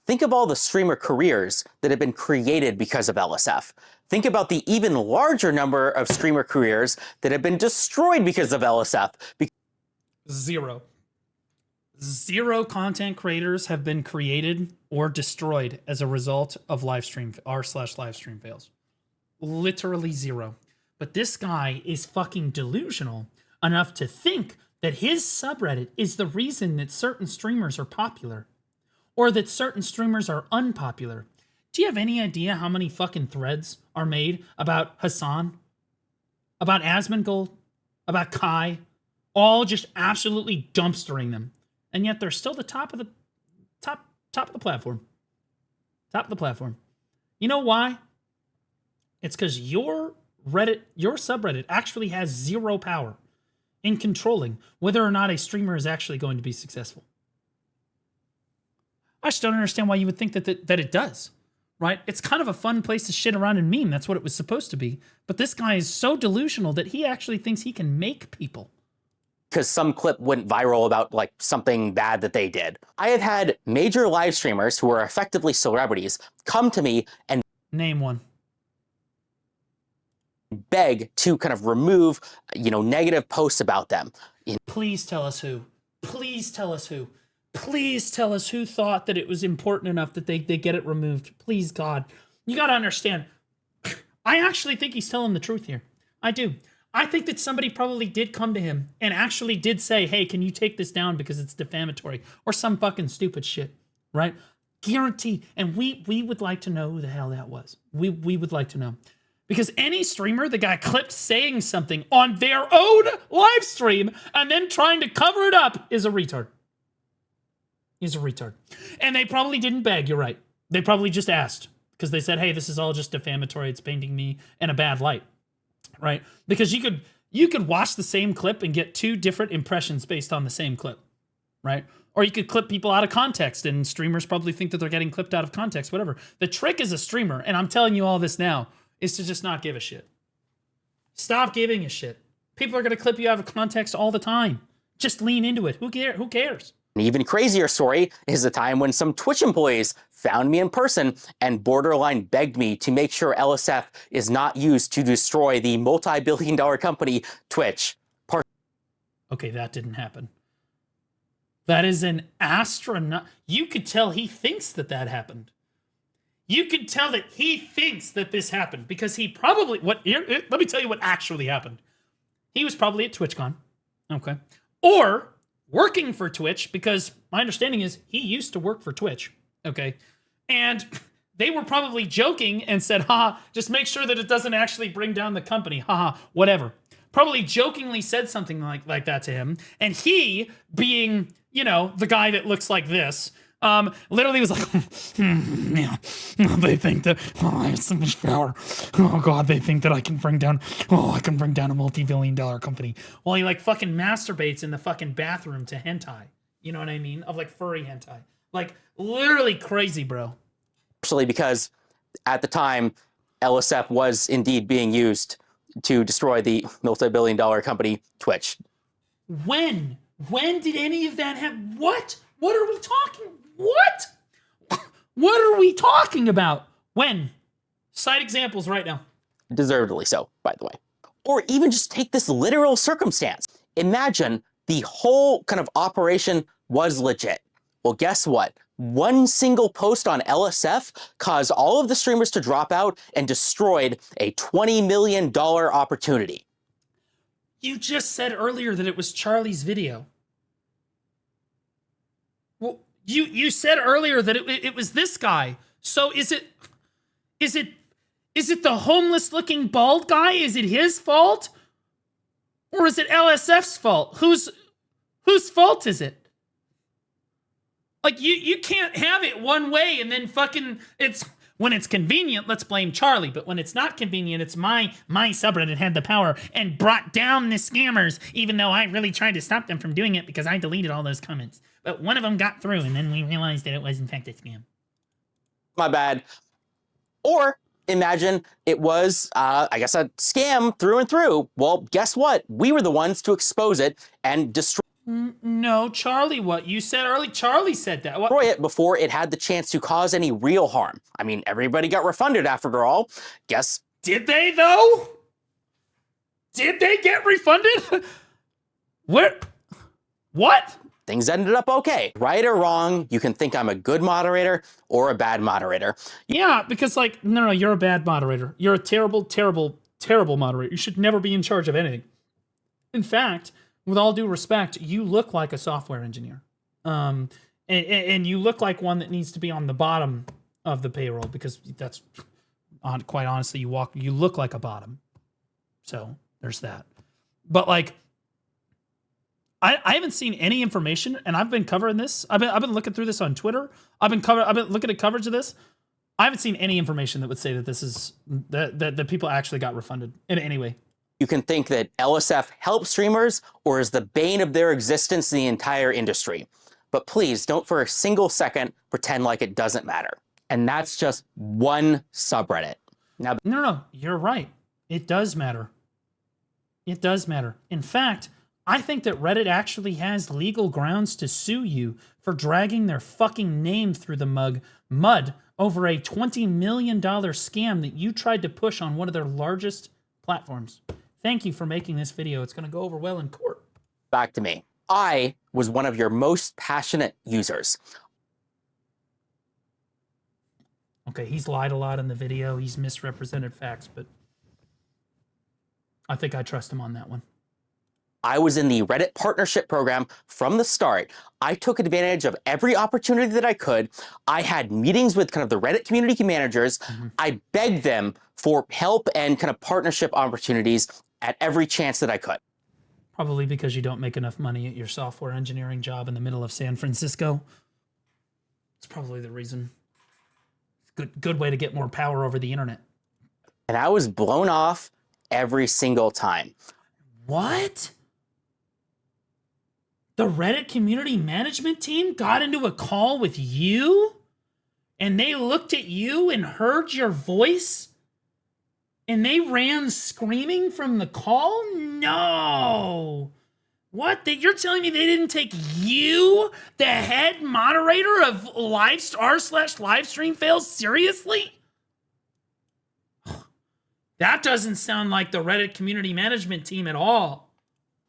Think of all the streamer careers that have been created because of LSF. Think about the even larger number of streamer careers that have been destroyed because of LSF. Zero content creators have been created or destroyed as a result of r/livestream fails. Literally zero. But this guy is fucking delusional enough to think that his subreddit is the reason that certain streamers are popular or that certain streamers are unpopular. Do you have any idea how many fucking threads are made about Hassan, about Asmongold, about Kai, all just absolutely dumpstering them? And yet they're still the top of the platform. Top of the platform. You know why? It's because your subreddit actually has zero power in controlling whether or not a streamer is actually going to be successful. I just don't understand why you would think that it does, right? It's kind of a fun place to shit around and meme. That's what it was supposed to be. But this guy is so delusional that he actually thinks he can make people. Because some clip went viral about like something bad that they did. I have had major live streamers who are effectively celebrities come to me and name one. Beg to kind of remove, negative posts about them. Please tell us who. Please tell us who. Please tell us who thought that it was important enough that they get it removed. Please, God. You got to understand. I actually think he's telling the truth here. I do. I think that somebody probably did come to him and actually did say, hey, can you take this down because it's defamatory or some fucking stupid shit, right? Guarantee. And we would like to know who the hell that was. We would like to know. Because any streamer that got clipped saying something on their own live stream and then trying to cover it up is a retard. He's a retard. And they probably didn't beg, you're right. They probably just asked because they said, hey, this is all just defamatory. It's painting me in a bad light, right? Because you could watch the same clip and get two different impressions based on the same clip, right? Or you could clip people out of context and streamers probably think that they're getting clipped out of context, whatever. The trick as a streamer, and I'm telling you all this now, is to just not give a shit. Stop giving a shit. People are going to clip you out of context all the time. Just lean into it. Who cares? An even crazier story is the time when some Twitch employees found me in person and borderline begged me to make sure LSF is not used to destroy the multi-billion-dollar company Twitch. Okay, that didn't happen. That is an astronaut. You could tell he thinks that happened. You could tell that he thinks that this happened because he probably, let me tell you what actually happened. He was probably at TwitchCon, okay? Or working for Twitch, because my understanding is he used to work for Twitch, okay? And they were probably joking and said, haha, just make sure that it doesn't actually bring down the company, haha, whatever. Probably jokingly said something like that to him. And he, being, the guy that looks like this, literally was like, yeah, they think that, I have so much power. Oh God, they think that I can bring down a multi-billion-dollar company. While he like fucking masturbates in the fucking bathroom to hentai. You know what I mean? Of like furry hentai. Like literally crazy, bro. Actually, because at the time, LSF was indeed being used to destroy the multi-billion-dollar company Twitch. When When did any of that happen? What? What are we talking? What? What are we talking about? When? Cite examples right now. Deservedly so, by the way. Or even just take this literal circumstance. Imagine the whole kind of operation was legit. Well, guess what? One single post on LSF caused all of the streamers to drop out and destroyed a $20 million opportunity. You just said earlier that it was Charlie's video. Well, you said earlier that it was this guy. So is it the homeless looking bald guy? Is it his fault? Or is it LSF's fault? Whose fault is it? Like you can't have it one way and then fucking when it's convenient, let's blame Charlie. But when it's not convenient, it's my subreddit had the power and brought down the scammers, even though I really tried to stop them from doing it because I deleted all those comments. But one of them got through and then we realized that it was in fact a scam. My bad. Or imagine it was, I guess, a scam through and through. Well, guess what? We were the ones to expose it and destroy No, Charlie, what you said earlier, Charlie said that. What? it before it had the chance to cause any real harm. I mean, everybody got refunded after all. Guess. Did they though? Did they get refunded? Where? What? Things ended up okay. Right or wrong, you can think I'm a good moderator or a bad moderator. Yeah, because like, no, you're a bad moderator. You're a terrible, terrible, terrible moderator. You should never be in charge of anything. In fact, with all due respect, you look like a software engineer. And you look like one that needs to be on the bottom of the payroll because that's, quite honestly, you look like a bottom. So there's that. But like, I haven't seen any information, and I've been covering this. I've been looking through this on Twitter. I've been looking at coverage of this. I haven't seen any information that would say that this is that people actually got refunded in any way. You can think that LSF helps streamers or is the bane of their existence in the entire industry. But please don't for a single second pretend like it doesn't matter. And that's just one subreddit. Now, No, you're right. It does matter. It does matter. In fact, I think that Reddit actually has legal grounds to sue you for dragging their fucking name through the mud over a $20 million scam that you tried to push on one of their largest platforms. Thank you for making this video. It's going to go over well in court. back to me. I was one of your most passionate users. Okay, he's lied a lot in the video. He's misrepresented facts, but I think I trust him on that one. I was in the Reddit partnership program from the start. I took advantage of every opportunity that I could. I had meetings with kind of the Reddit community managers. I begged them for help and kind of partnership opportunities at every chance that I could. Probably because you don't make enough money at your software engineering job in the middle of San Francisco. It's probably the reason. Good way to get more power over the internet. And I was blown off every single time. What? The Reddit community management team got into a call with you? And they looked at you and heard your voice? And they ran screaming from the call? No! What? You're telling me they didn't take you, the head moderator of r/livestream fails, seriously? That doesn't sound like the Reddit community management team at all.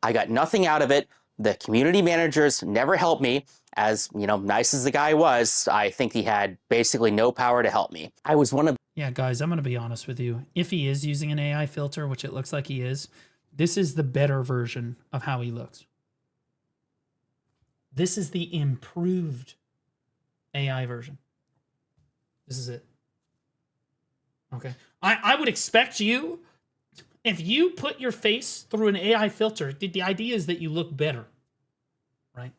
I got nothing out of it. The community managers never helped me. As, you know, nice as the guy was, I think he had basically no power to help me. I was one of... Yeah, guys, I'm going to be honest with you. If he is using an AI filter, which it looks like he is, this is the better version of how he looks. This is the improved AI version. This is it. Okay. I would expect you, if you put your face through an AI filter, the idea is that you look better, right?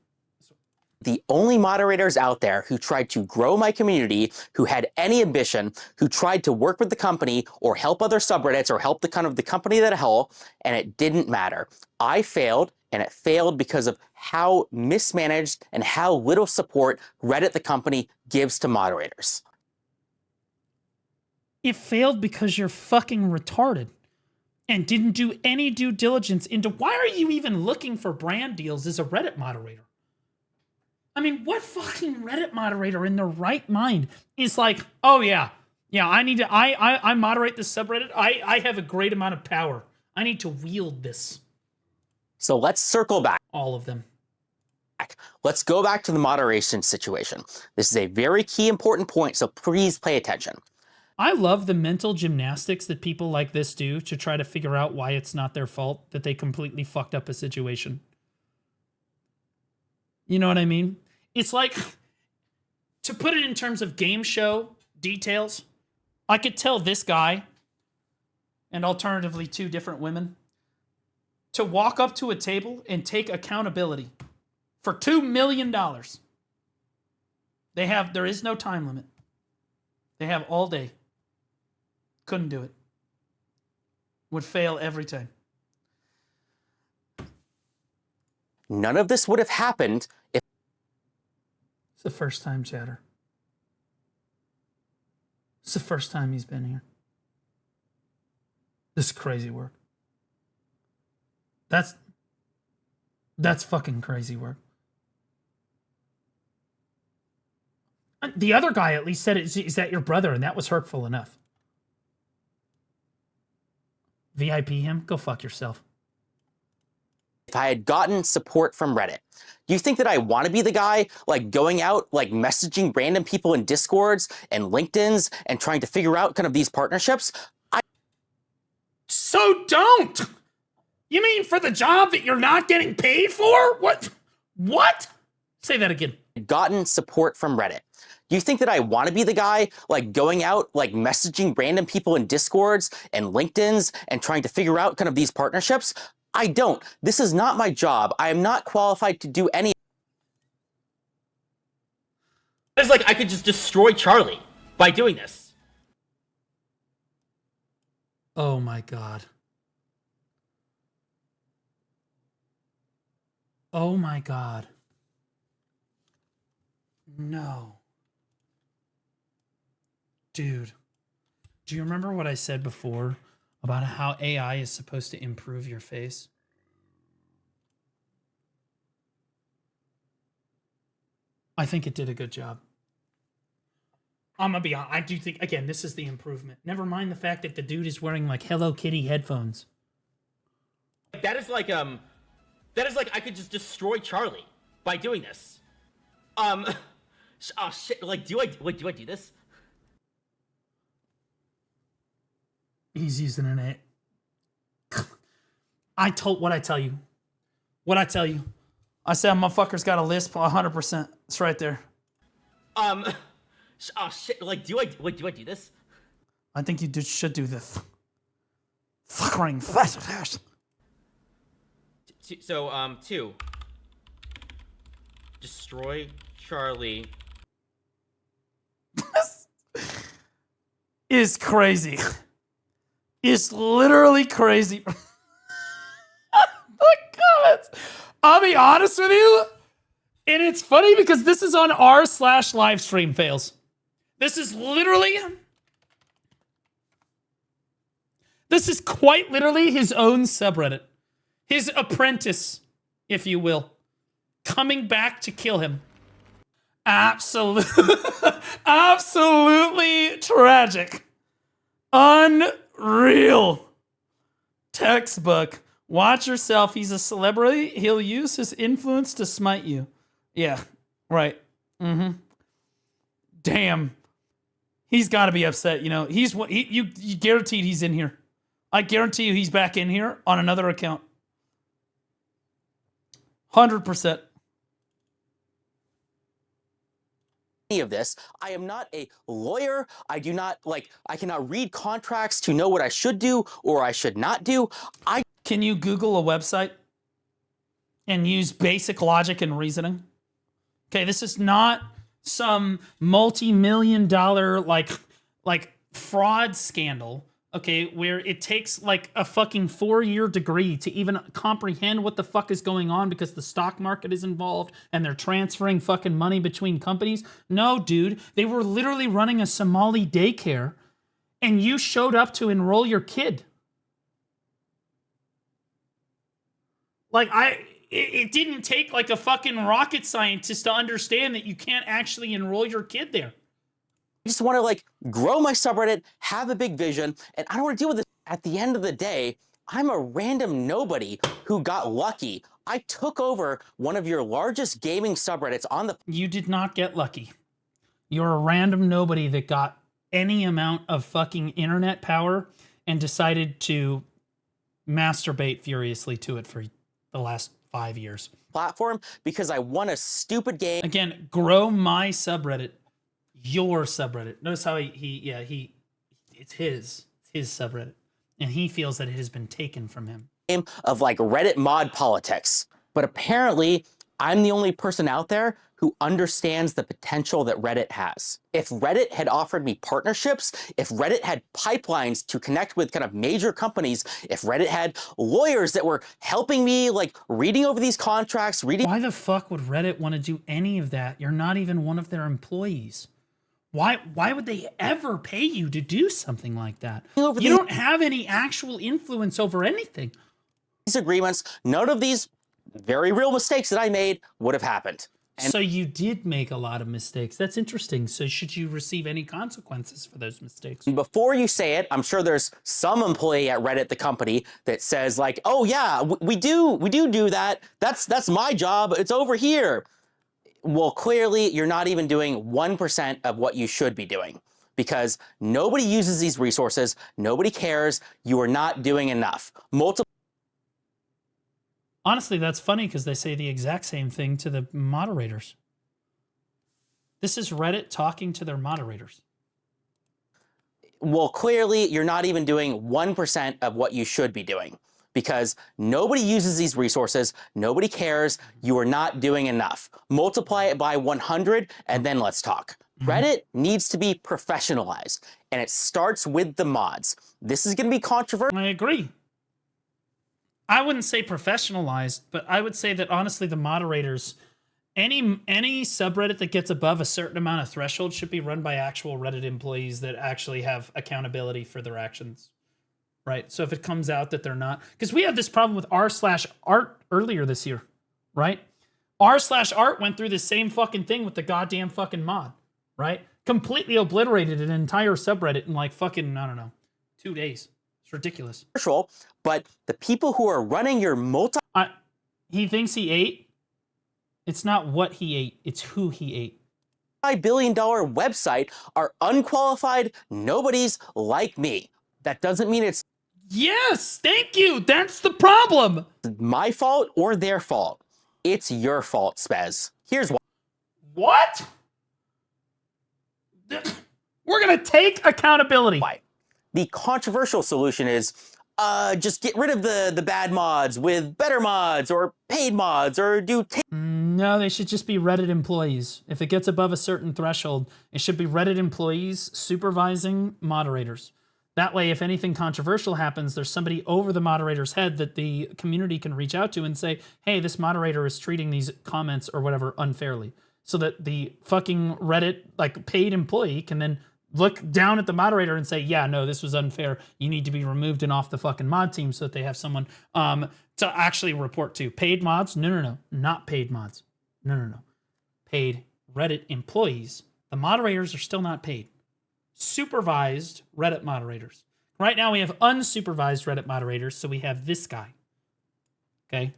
The only moderators out there who tried to grow my community, who had any ambition, who tried to work with the company or help other subreddits or help the company that hell, and it didn't matter. I failed, and it failed because of how mismanaged and how little support Reddit, the company, gives to moderators. It failed because you're fucking retarded. and didn't do any due diligence into why are you even looking for brand deals as a Reddit moderator? I mean, what fucking Reddit moderator in their right mind is like, oh yeah, I need to, I moderate this subreddit. I have a great amount of power. I need to wield this. So let's circle back. All of them. Let's go back to the moderation situation. This is a very key important point, so please pay attention. I love the mental gymnastics that people like this do to try to figure out why it's not their fault that they completely fucked up a situation. You know what I mean? It's like, to put it in terms of game show details, I could tell this guy, and alternatively 2 different women, to walk up to a table and take accountability for $2 million. There is no time limit. They have all day. Couldn't do it. Would fail every time. None of this would have happened if... It's the first time, Chatter. It's the first time he's been here. This is crazy work. That's fucking crazy work. The other guy at least said, is that your brother? And that was hurtful enough. VIP him? Go fuck yourself. If I had gotten support from Reddit, do you think that I want to be the guy like going out, like messaging random people in Discords and LinkedIn's and trying to figure out kind of these partnerships? So don't! You mean for the job that you're not getting paid for? What? Say that again. Gotten support from Reddit. Do you think that I want to be the guy like going out, like messaging random people in Discords and LinkedIn's and trying to figure out kind of these partnerships? I don't. This is not my job. I am not qualified to do any. It's like I could just destroy Charlie by doing this. Oh my God. Oh my God. No. Dude, do you remember what I said before about how AI is supposed to improve your face? I think it did a good job. I'm gonna be honest. I do think, again, this is the improvement. Never mind the fact that the dude is wearing like Hello Kitty headphones. That is like I could just destroy Charlie by doing this. Oh shit! Like, do I do this? He's using an A. What I tell you. I said, motherfucker's got a lisp 100%. It's right there. Oh shit! Like, do I do this? I think you should do this. Fucking flash. So, 2. Destroy Charlie. This is crazy. It's literally crazy. The comments. I'll be honest with you. And it's funny because this is on r/livestream fails. This is quite literally his own subreddit. His apprentice, if you will, coming back to kill him. Absolutely tragic. Unreal. Textbook. Watch yourself. He's a celebrity. He'll use his influence to smite you. Yeah, right. Damn. He's got to be upset. You know, you guaranteed he's in here. I guarantee you he's back in here on another account. 100%. Any of this. I am not a lawyer. I cannot read contracts to know what I should do or I should not do. Can you Google a website and use basic logic and reasoning? Okay, this is not some multi-million-dollar like fraud scandal, okay, where it takes like a fucking 4-year degree to even comprehend what the fuck is going on because the stock market is involved and they're transferring fucking money between companies. No, dude, they were literally running a Somali daycare and you showed up to enroll your kid. Like, it didn't take like a fucking rocket scientist to understand that you can't actually enroll your kid there. I just want to like grow my subreddit, have a big vision, and I don't want to deal with this. At the end of the day, I'm a random nobody who got lucky. I took over one of your largest gaming subreddits on the You did not get lucky. You're a random nobody that got any amount of fucking internet power and decided to masturbate furiously to it for the last 5 years. platform because I won a stupid game. Again, grow my subreddit, your subreddit. Notice how it's his subreddit, and he feels that it has been taken from him. Of like Reddit mod politics. But apparently, I'm the only person out there who understands the potential that Reddit has. If Reddit had offered me partnerships, if Reddit had pipelines to connect with kind of major companies, if Reddit had lawyers that were helping me like reading over these contracts, Why the fuck would Reddit want to do any of that? You're not even one of their employees. Why would they ever pay you to do something like that? You don't have any actual influence over anything. these agreements, none of these very real mistakes that I made would have happened. So you did make a lot of mistakes. That's interesting. So should you receive any consequences for those mistakes? And before you say it, I'm sure there's some employee at Reddit, the company, that says like, "Oh yeah, we do that. That's my job. It's over here." Well, clearly you're not even doing 1% of what you should be doing because nobody uses these resources. Nobody cares. You are not doing enough. Honestly, that's funny because they say the exact same thing to the moderators. This is Reddit talking to their moderators. Well, clearly you're not even doing 1% of what you should be doing because nobody uses these resources. Nobody cares. You are not doing enough. Multiply it by 100 and then let's talk. Reddit needs to be professionalized and it starts with the mods. This is going to be controversial. I agree. I wouldn't say professionalized, but I would say that honestly, the moderators, any subreddit that gets above a certain amount of threshold should be run by actual Reddit employees that actually have accountability for their actions, right? So if it comes out that they're not, because we had this problem with r/art earlier this year, right? r/art went through the same fucking thing with the goddamn fucking mod, right? Completely obliterated an entire subreddit in like fucking, I don't know, 2 days. It's ridiculous. But the people who are running your he thinks he ate. It's not what he ate. It's who he ate. multi-billion-dollar website are unqualified nobodies like me. That doesn't mean it's Yes, thank you. That's the problem. my fault or their fault. It's your fault, Spez. Here's why. What? We're going to take accountability. Why? The controversial solution is just get rid of the bad mods with better mods or paid mods or do No, they should just be Reddit employees. If it gets above a certain threshold, it should be Reddit employees supervising moderators. That way, if anything controversial happens, there's somebody over the moderator's head that the community can reach out to and say, hey, this moderator is treating these comments or whatever unfairly. So that the fucking Reddit, like, paid employee can then look down at the moderator and say, yeah, no, this was unfair. You need to be removed and off the fucking mod team so that they have someone to actually report to. Paid mods? No. Not paid mods. No. Paid Reddit employees. The moderators are still not paid. Supervised Reddit moderators. Right now we have unsupervised Reddit moderators, so we have this guy. Okay?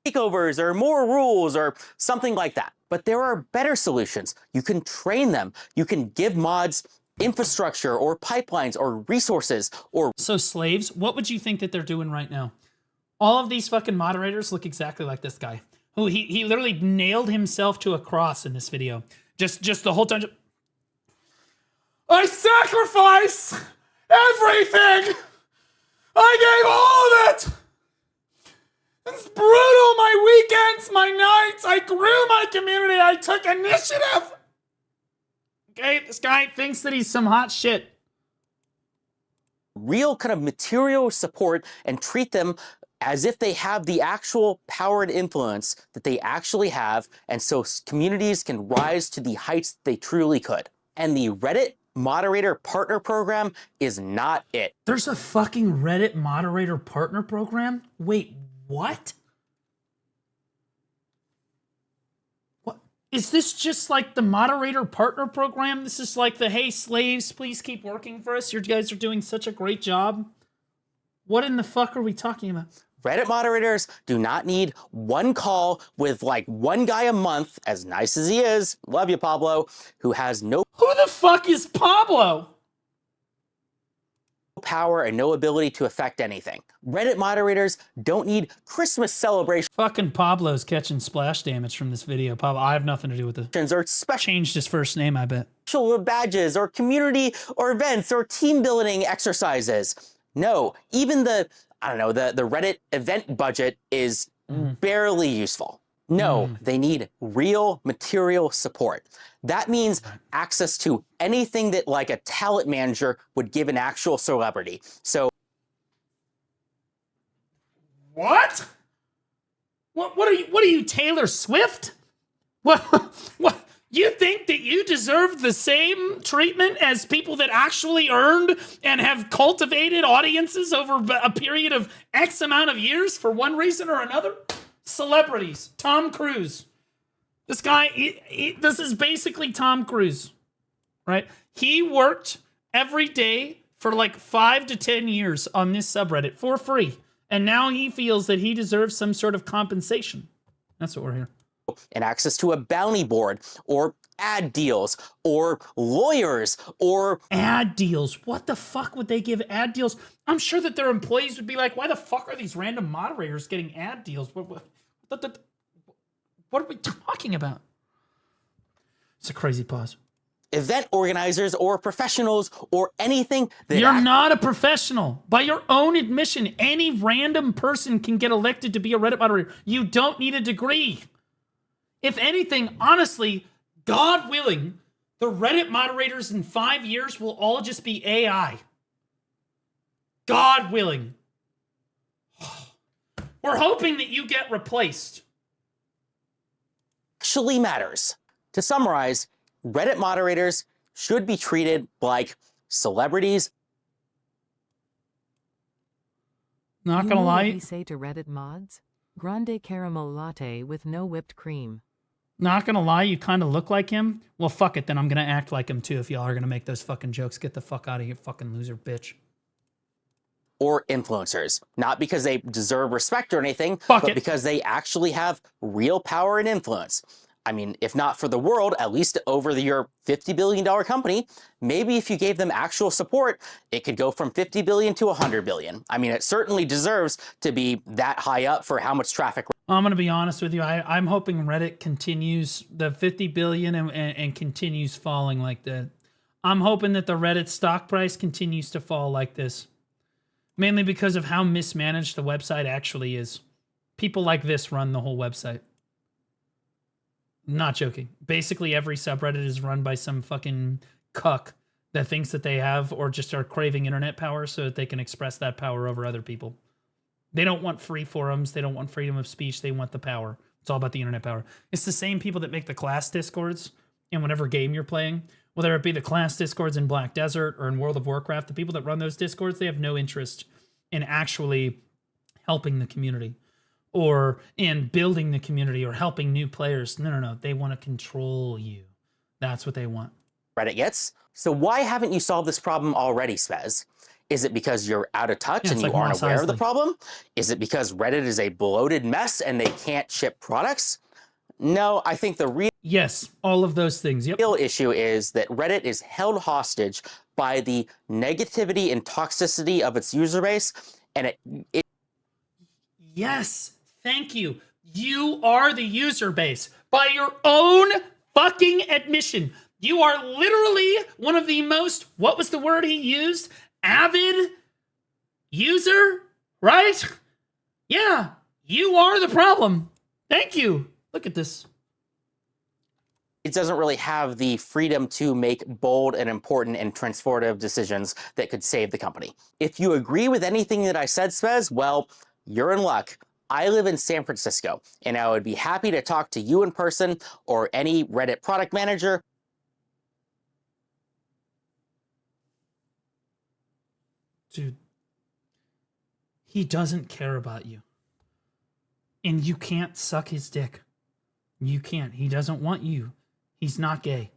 takeovers or more rules or something like that. But there are better solutions. You can train them. You can give mods infrastructure or pipelines or resources or... So slaves, what would you think that they're doing right now? All of these fucking moderators look exactly like this guy. Who he literally nailed himself to a cross in this video. Just the whole time. I sacrifice everything! I gave all of it! It's brutal, my weekends, my nights, I grew my community, I took initiative! Okay, this guy thinks that he's some hot shit. Real kind of material support and treat them as if they have the actual power and influence that they actually have, and so communities can rise to the heights they truly could. And the Reddit Moderator Partner Program is not it. There's a fucking Reddit Moderator Partner Program? Wait, What? What? Is this just like the moderator partner program? This is like the, hey, slaves, please keep working for us. You guys are doing such a great job. What in the fuck are we talking about? Reddit moderators do not need one call with like one guy a month, as nice as he is, love you, Pablo, who has no Who the fuck is Pablo? power and no ability to affect anything. Reddit moderators don't need Christmas celebrations Fucking Pablo's catching splash damage from this video. Pablo, I have nothing to do with it. or special Changed his first name, I bet. badges or community or events or team building exercises. No, even the Reddit event budget is barely useful. No, they need real material support. That means access to anything that like a talent manager would give an actual celebrity. So What? What are you, Taylor Swift? What? You think that you deserve the same treatment as people that actually earned and have cultivated audiences over a period of X amount of years for one reason or another? Celebrities. Tom Cruise. This guy, this is basically Tom Cruise, right? He worked every day for like 5 to 10 years on this subreddit for free. And now he feels that he deserves some sort of compensation. That's what we're here. and access to a bounty board or ad deals or lawyers or Ad deals. What the fuck would they give ad deals? I'm sure that their employees would be like, why the fuck are these random moderators getting ad deals? What are we talking about? It's a crazy pause. event organizers or professionals or anything that You're not a professional. By your own admission, any random person can get elected to be a Reddit moderator. You don't need a degree. If anything, honestly, God willing, the Reddit moderators in 5 years will all just be AI. God willing. We're hoping that you get replaced. actually matters. To summarize, Reddit moderators should be treated like celebrities. Not You gonna know what lie. we say to Reddit mods? Grande caramel latte with no whipped cream. Not gonna lie, you kind of look like him. Well, fuck it, then I'm gonna act like him too if y'all are gonna make those fucking jokes. Get the fuck out of here, fucking loser bitch. Or influencers, not because they deserve respect or anything, Fuck but it. because they actually have real power and influence. I mean, if not for the world, at least over your $50 billion company, maybe if you gave them actual support, it could go from 50 billion to 100 billion. I mean, it certainly deserves to be that high up for how much traffic. I'm gonna be honest with you. I'm hoping Reddit continues the 50 billion and continues falling like that. I'm hoping that the Reddit stock price continues to fall like this. Mainly because of how mismanaged the website actually is. People like this run the whole website. Not joking. Basically, every subreddit is run by some fucking cuck that thinks that they have or just are craving internet power so that they can express that power over other people. They don't want free forums. They don't want freedom of speech. They want the power. It's all about the internet power. It's the same people that make the class discords in whatever game you're playing. Whether it be the class discords in Black Desert or in World of Warcraft, the people that run those discords, they have no interest in actually helping the community or in building the community or helping new players. No. They want to control you. That's what they want. Reddit gets. So why haven't you solved this problem already, Spez? Is it because you're out of touch and it's you like aren't Mos aware of the Eisley. problem? Is it because Reddit is a bloated mess and they can't ship products? No, I think the real Yes, all of those things. Yep. issue is that Reddit is held hostage by the negativity and toxicity of its user base, and it Yes, thank you. You are the user base. By your own fucking admission, you are literally one of the most, what was the word he used? Avid user, right? Yeah, you are the problem. Thank you. Look at this. it doesn't really have the freedom to make bold and important and transformative decisions that could save the company. If you agree with anything that I said, Spez, well, you're in luck. I live in San Francisco, and I would be happy to talk to you in person or any Reddit product manager. Dude, he doesn't care about you. And you can't suck his dick. You can't. He doesn't want you. He's not gay.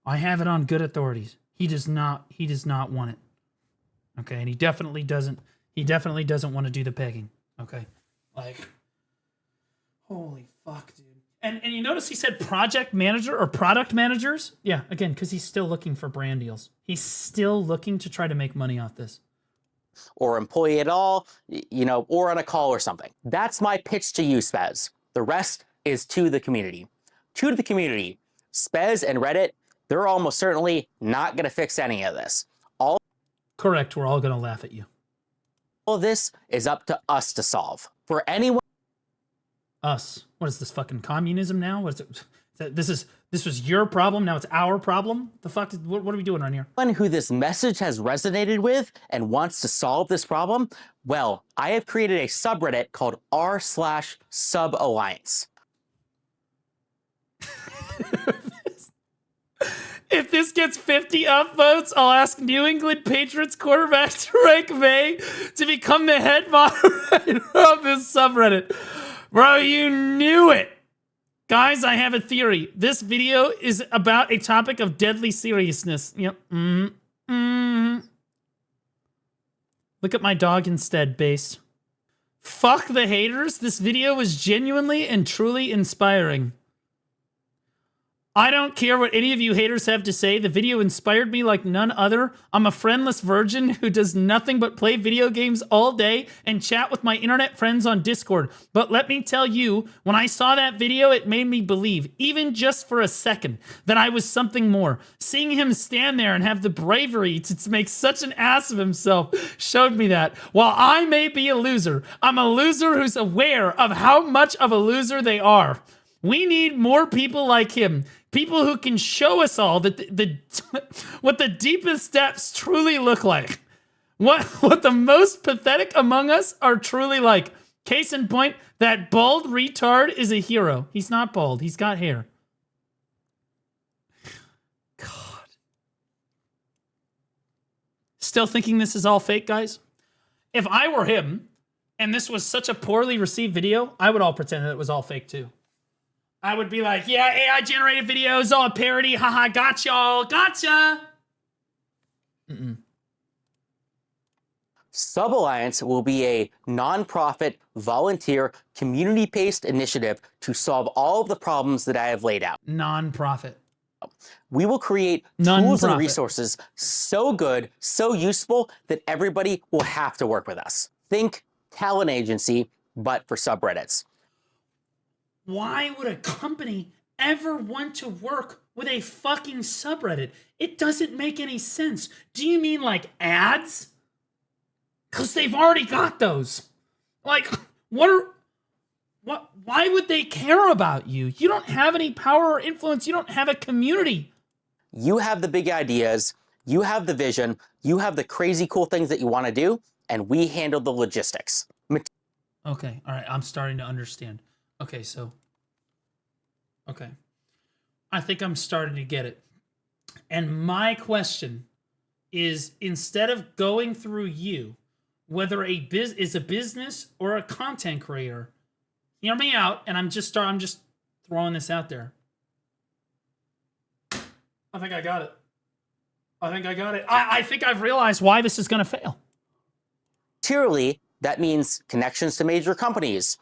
I have it on good authorities. He does not want it. Okay, and he definitely doesn't want to do the pegging. Okay. Like, holy fuck, dude. And you notice he said project manager or product managers? Yeah, again, because he's still looking for brand deals. He's still looking to try to make money off this. Or employee at all, or on a call or something. That's my pitch to you, Spez. The rest is to the community. To the community, Spez and Reddit, they're almost certainly not going to fix any of this. Correct, we're all going to laugh at you. All of this is up to us to solve. For anyone... Us? What is this, fucking communism now? What is it? This was your problem, now it's our problem? The fuck, what are we doing on here? Anyone who this message has resonated with and wants to solve this problem, well, I have created a subreddit called r/suballiance. If this gets 50 upvotes, I'll ask New England Patriots quarterback Drake May to become the head moderator of this subreddit. Bro, you knew it. Guys, I have a theory. This video is about a topic of deadly seriousness. Yep. Look at my dog instead, base. Fuck the haters. This video was genuinely and truly inspiring. I don't care what any of you haters have to say. The video inspired me like none other. I'm a friendless virgin who does nothing but play video games all day and chat with my internet friends on Discord. But let me tell you, when I saw that video, it made me believe, even just for a second, that I was something more. Seeing him stand there and have the bravery to make such an ass of himself showed me that. While I may be a loser, I'm a loser who's aware of how much of a loser they are. We need more people like him. People who can show us all that what the deepest depths truly look like. What the most pathetic among us are truly like. Case in point, that bald retard is a hero. He's not bald. He's got hair. God. Still thinking this is all fake, guys? If I were him, and this was such a poorly received video, I would all pretend that it was all fake too. I would be like, yeah, AI generated videos, all a parody, haha, got y'all, gotcha. Suballiance will be a non-profit, volunteer, community-based initiative to solve all of the problems that I have laid out. Non-profit. We will create tools and resources so good, so useful, that everybody will have to work with us. Think talent agency, but for subreddits. Why would a company ever want to work with a fucking subreddit? It doesn't make any sense. Do you mean like ads? Because they've already got those. Like, why would they care about you? You don't have any power or influence. You don't have a community. You have the big ideas. You have the vision. You have the crazy cool things that you want to do. And we handle the logistics. Okay, all right. I'm starting to understand. Okay, so, okay. I think I'm starting to get it. And my question is, instead of going through you, whether is a business or a content creator, hear me out, and I'm just throwing this out there. I think I got it. I think I've realized why this is going to fail. Materially, that means connections to major companies.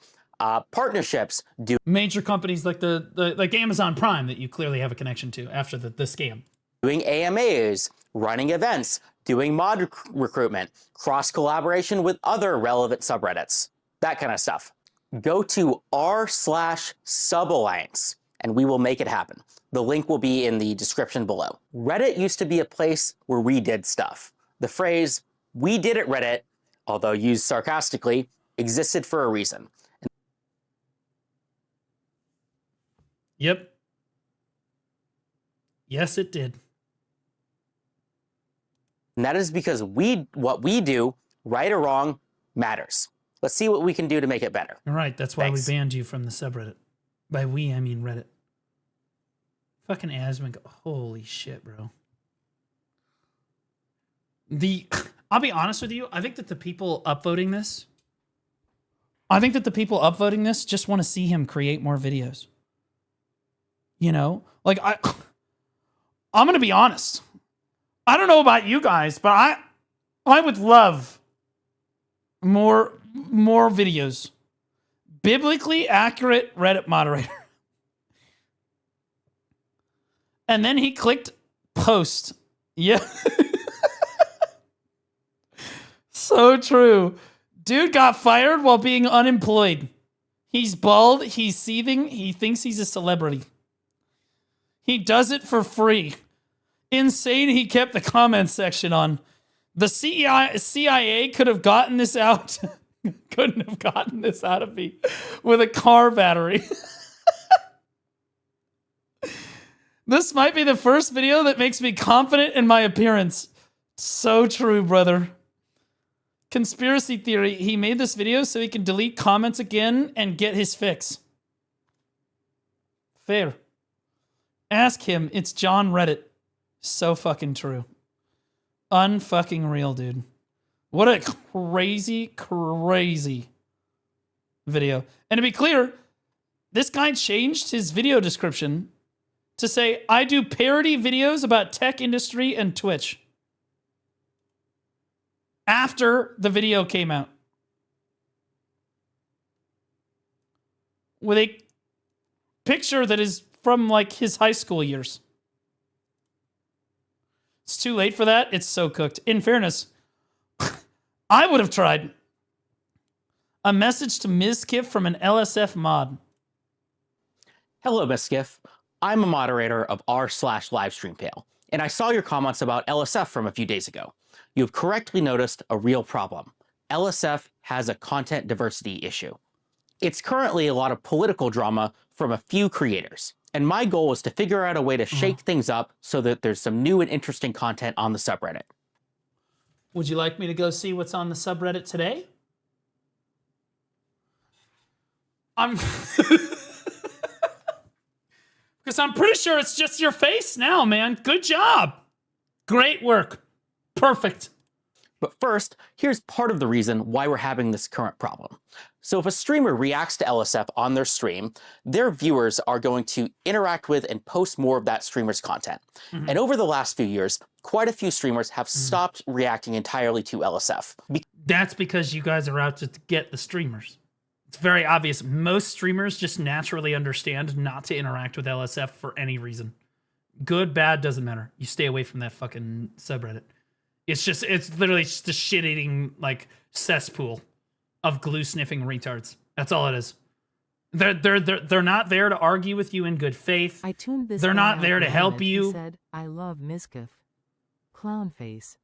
Partnerships, major companies like like Amazon Prime that you clearly have a connection to after the scam. Doing AMAs, running events, doing mod recruitment, cross collaboration with other relevant subreddits, that kind of stuff. Go to r/suballiance and we will make it happen. The link will be in the description below. Reddit used to be a place where we did stuff. The phrase, "we did it Reddit," although used sarcastically, existed for a reason. Yep. Yes, it did. And that is because what we do, right or wrong, matters. Let's see what we can do to make it better. All right, that's why Thanks. we banned you from the subreddit. By we, I mean Reddit. Fucking Asmon, holy shit, bro. I'll be honest with you, I think that the people upvoting this I think that the people upvoting this just want to see him create more videos. You know, like I'm gonna be honest. I don't know about you guys, but I would love more videos. Biblically accurate Reddit moderator. And then he clicked post. Yeah. So true. Dude got fired while being unemployed. He's bald, he's seething, he thinks he's a celebrity. He does it for free. Insane he kept the comment section on. The CIA could have gotten this out. Couldn't have gotten this out of me with a car battery. This might be the first video that makes me confident in my appearance. So true, brother. Conspiracy theory. He made this video so he can delete comments again and get his fix. Fair. Ask him. It's John Reddit. So fucking true. Unfucking real, dude. What a crazy, crazy video. And to be clear, this guy changed his video description to say, I do parody videos about tech industry and Twitch. After the video came out. With a picture that is from like his high school years. It's too late for that. It's so cooked. In fairness, I would have tried a message to Mizkif from an LSF mod. Hello, Miskiff. I'm a moderator of r/livestream and I saw your comments about LSF from a few days ago. You have correctly noticed a real problem. LSF has a content diversity issue. It's currently a lot of political drama from a few creators, and my goal is to figure out a way to shake things up so that there's some new and interesting content on the subreddit. Would you like me to go see what's on the subreddit today? Because I'm pretty sure it's just your face now, man. Good job. Great work. Perfect. But first, here's part of the reason why we're having this current problem. So if a streamer reacts to LSF on their stream, their viewers are going to interact with and post more of that streamer's content. And over the last few years, quite a few streamers have stopped reacting entirely to LSF. That's because you guys are out to get the streamers. It's very obvious. Most streamers just naturally understand not to interact with LSF for any reason. Good, bad, doesn't matter. You stay away from that fucking subreddit. It's literally just a shit-eating, like, cesspool of glue-sniffing retards. That's all it is. They're not there to argue with you in good faith. I tuned this They're guy not out there to the help moment he you. said, I love Miskiff. Clown face.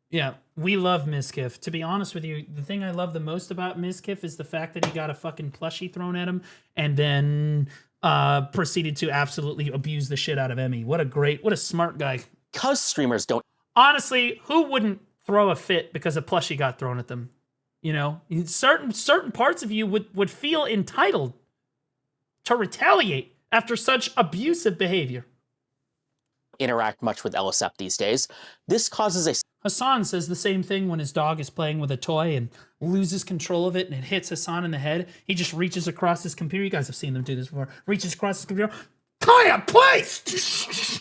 Yeah, we love Mizkif. To be honest with you, the thing I love the most about Mizkif is the fact that he got a fucking plushie thrown at him and then proceeded to absolutely abuse the shit out of Emmy. What a smart guy. Because streamers don't Honestly, who wouldn't throw a fit because a plushie got thrown at them? You know, certain parts of you would feel entitled to retaliate after such abusive behavior. interact much with LSF these days, this causes a Hassan says the same thing when his dog is playing with a toy and loses control of it and it hits Hassan in the head. He just reaches across his computer. You guys have seen them do this before. Reaches across his computer. Kaya, place!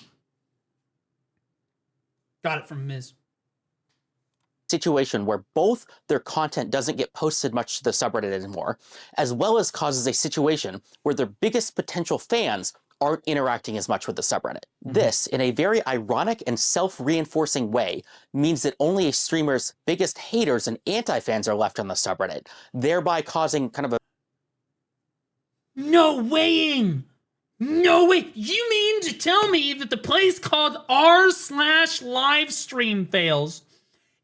Got it from Miz. situation where both their content doesn't get posted much to the subreddit anymore, as well as causes a situation where their biggest potential fans aren't interacting as much with the subreddit. This, in a very ironic and self-reinforcing way, means that only a streamer's biggest haters and anti-fans are left on the subreddit, thereby causing kind of a No weighing! No way! You mean to tell me that the place called r/livestream fails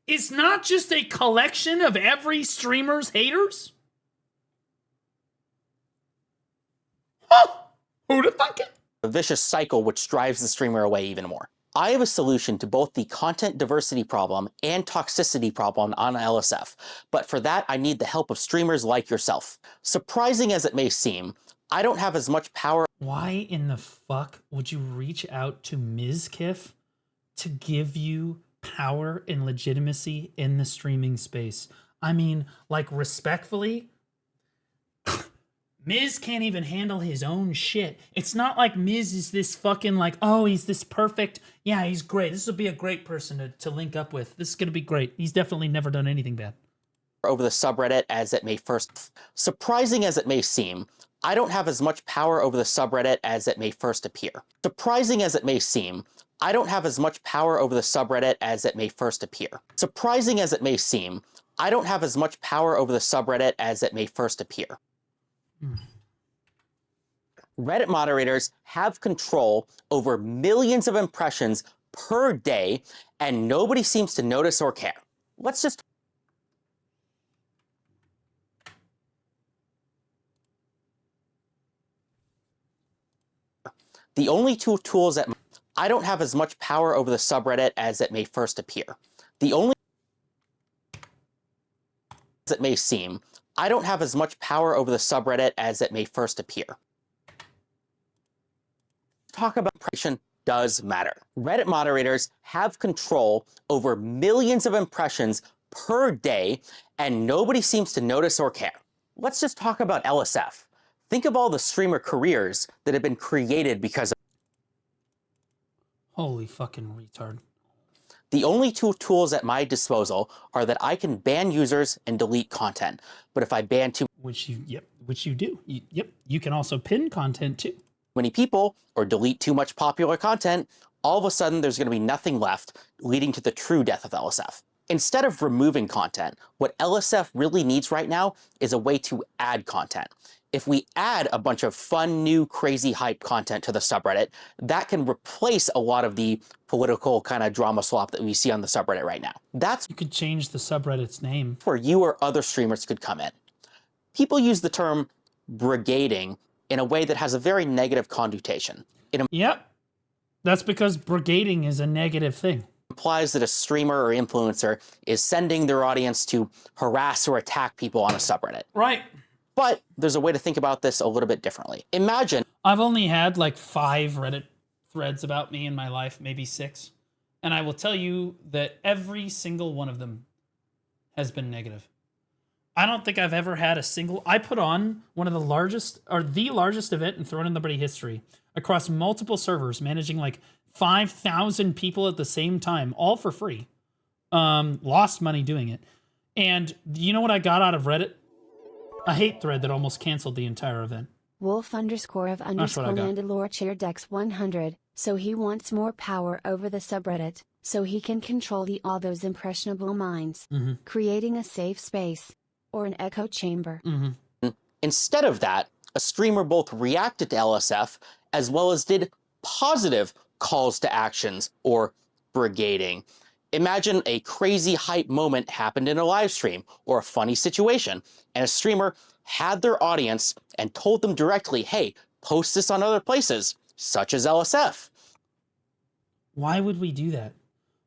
is not just a collection of every streamer's haters? Huh! Who'd have thunk it? a vicious cycle which drives the streamer away even more. I have a solution to both the content diversity problem and toxicity problem on LSF, but for that I need the help of streamers like yourself. Surprising as it may seem, I don't have as much power. Why in the fuck would you reach out to Mizkif to give you power and legitimacy in the streaming space? I mean, like, respectfully, Miz can't even handle his own shit. It's not like Miz is this fucking like, oh, he's this perfect. Yeah, he's great. This will be a great person to link up with. This is going to be great. He's definitely never done anything bad. Over the subreddit as it may first, surprising as it may seem, I don't have as much power over the subreddit as it may first appear. Surprising as it may seem, I don't have as much power over the subreddit as it may first appear. Surprising as it may seem, I don't have as much power over the subreddit as it may first appear. Reddit moderators have control over millions of impressions per day, and nobody seems to notice or care. Let's just the only two tools that I don't have as much power over the subreddit as it may first appear. The only as it may seem, I don't have as much power over the subreddit as it may first appear. Talk about impression does matter. Reddit moderators have control over millions of impressions per day, and nobody seems to notice or care. Let's just talk about LSF. Think of all the streamer careers that have been created because of Holy fucking retard. the only two tools at my disposal are that I can ban users and delete content. But if I ban too Which you do. You can also pin content too. many people or delete too much popular content, all of a sudden there's going to be nothing left, leading to the true death of LSF. Instead of removing content, what LSF really needs right now is a way to add content. If we add a bunch of fun, new, crazy hype content to the subreddit, that can replace a lot of the political kind of drama slop that we see on the subreddit right now. That's You could change the subreddit's name. where you or other streamers could come in. People use the term brigading in a way that has a very negative connotation. It Yep. That's because brigading is a negative thing. implies that a streamer or influencer is sending their audience to harass or attack people on a subreddit. Right. But there's a way to think about this a little bit differently. Imagine I've only had like 5 Reddit threads about me in my life, maybe 6. And I will tell you that every single one of them has been negative. I don't think I've ever had a single. I put on one of the largest event in Throne in Liberty history across multiple servers, managing like 5,000 people at the same time, all for free. Lost money doing it. And you know what I got out of Reddit? A hate thread that almost canceled the entire event. Wolf underscore of what I underscore got. Mandalore chair Dex 100, so he wants more power over the subreddit, so he can control all those impressionable minds, creating a safe space, or an echo chamber. instead of that, a streamer both reacted to LSF as well as did positive calls to actions or brigading. Imagine a crazy hype moment happened in a live stream or a funny situation, and a streamer had their audience and told them directly, hey, post this on other places, such as LSF. Why would we do that?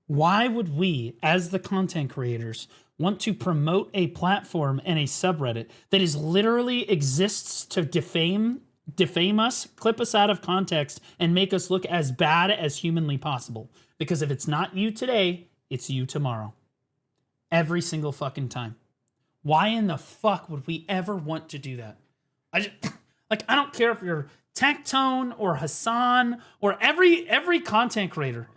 Why would we, as the content creators, want to promote a platform and a subreddit that is literally exists to defame us, clip us out of context, and make us look as bad as humanly possible? Because if it's not you today, it's you tomorrow. Every single fucking time. Why in the fuck would we ever want to do that? I don't care if you're Tectone or Hassan or every content creator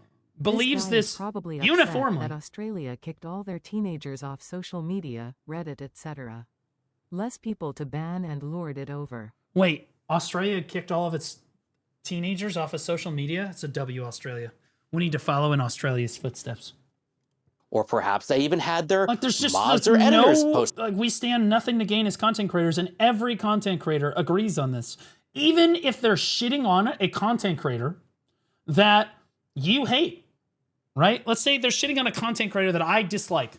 believes guy is this probably upset uniformly. that Australia kicked all their teenagers off social media, Reddit, etc. Less people to ban and lord it over. Wait, Australia kicked all of its teenagers off of social media? It's a W, Australia. We need to follow in Australia's footsteps. Or perhaps they even had their Like there's just mods like, or editors no, post. like we stand nothing to gain as content creators, and every content creator agrees on this. Even if they're shitting on a content creator that you hate, right? Let's say they're shitting on a content creator that I dislike.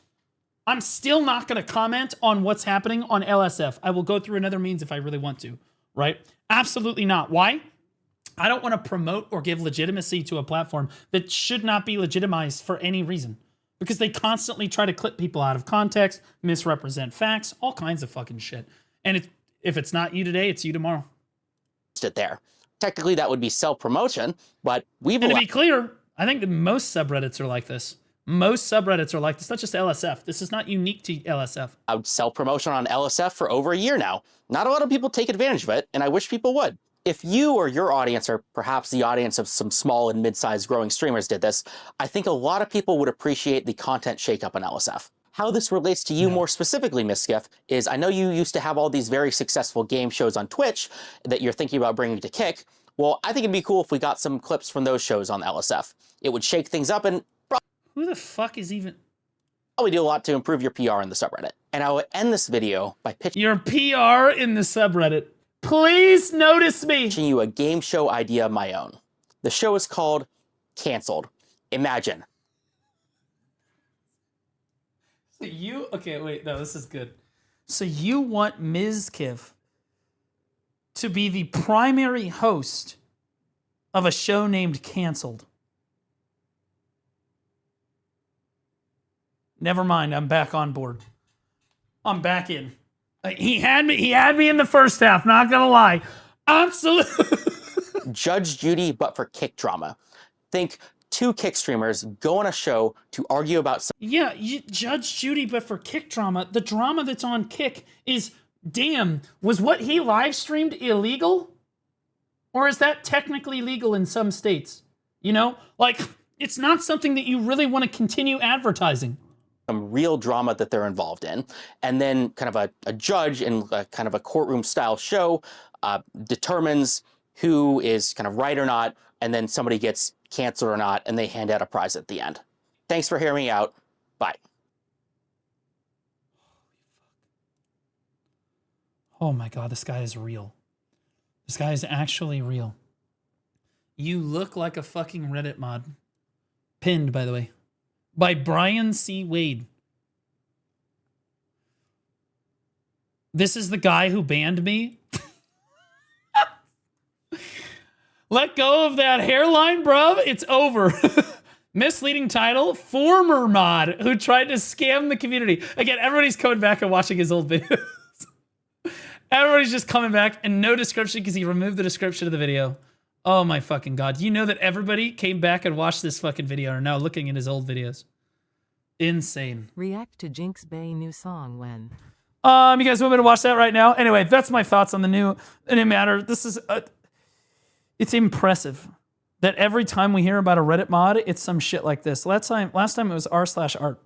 I'm still not going to comment on what's happening on LSF. I will go through another means if I really want to, right? Absolutely not. Why? I don't want to promote or give legitimacy to a platform that should not be legitimized for any reason. Because they constantly try to clip people out of context, misrepresent facts, all kinds of fucking shit. And if it's not you today, it's you tomorrow. It there. Technically, that would be self-promotion, but we've And to be clear, I think that most subreddits are like this. Most subreddits are like this, not just LSF. This is not unique to LSF. I would self-promotion on LSF for over a year now. Not a lot of people take advantage of it, and I wish people would. If you or your audience, or perhaps the audience of some small and mid-sized growing streamers did this, I think a lot of people would appreciate the content shakeup on LSF. How this relates to you more specifically, Miss Skiff, is I know you used to have all these very successful game shows on Twitch that you're thinking about bringing to Kick. Well, I think it'd be cool if we got some clips from those shows on LSF. It would shake things up and Who the fuck is even... probably do a lot to improve your PR in the subreddit. And I would end this video by pitching Your PR in the subreddit. Please notice me. you a game show idea of my own. The show is called Cancelled. Imagine. So you... Okay, wait. No, this is good. So you want Ms. Kiff to be the primary host of a show named Cancelled. Never mind, I'm back on board. I'm back in. He had me in the first half, not gonna lie. Absolutely. Judge Judy, but for Kick drama. Think two Kick streamers go on a show to argue about Yeah, Judge Judy, but for Kick drama. The drama that's on Kick is, damn, was what he live streamed illegal? Or is that technically legal in some states? You know, like, it's not something that you really want to continue advertising. some real drama that they're involved in, and then kind of a judge in kind of a courtroom style show determines who is kind of right or not, and then somebody gets canceled or not, and they hand out a prize at the end. Thanks for hearing me out. Bye. Oh my God, this guy is real. This guy is actually real. You look like a fucking Reddit mod. Pinned, by the way. By Brian C. Wade. This is the guy who banned me. Let go of that hairline, bruv. It's over. Misleading title, former mod who tried to scam the community. Again, everybody's coming back and watching his old videos. Everybody's just coming back and no description because he removed the description of the video. Oh my fucking God. You know that everybody came back and watched this fucking video and are now looking at his old videos. Insane. React to Jinx Bay new song when. You guys want me to watch that right now? Anyway, that's my thoughts on the new matter. This is, it's impressive that every time we hear about a Reddit mod, it's some shit like this. Last time it was r/art.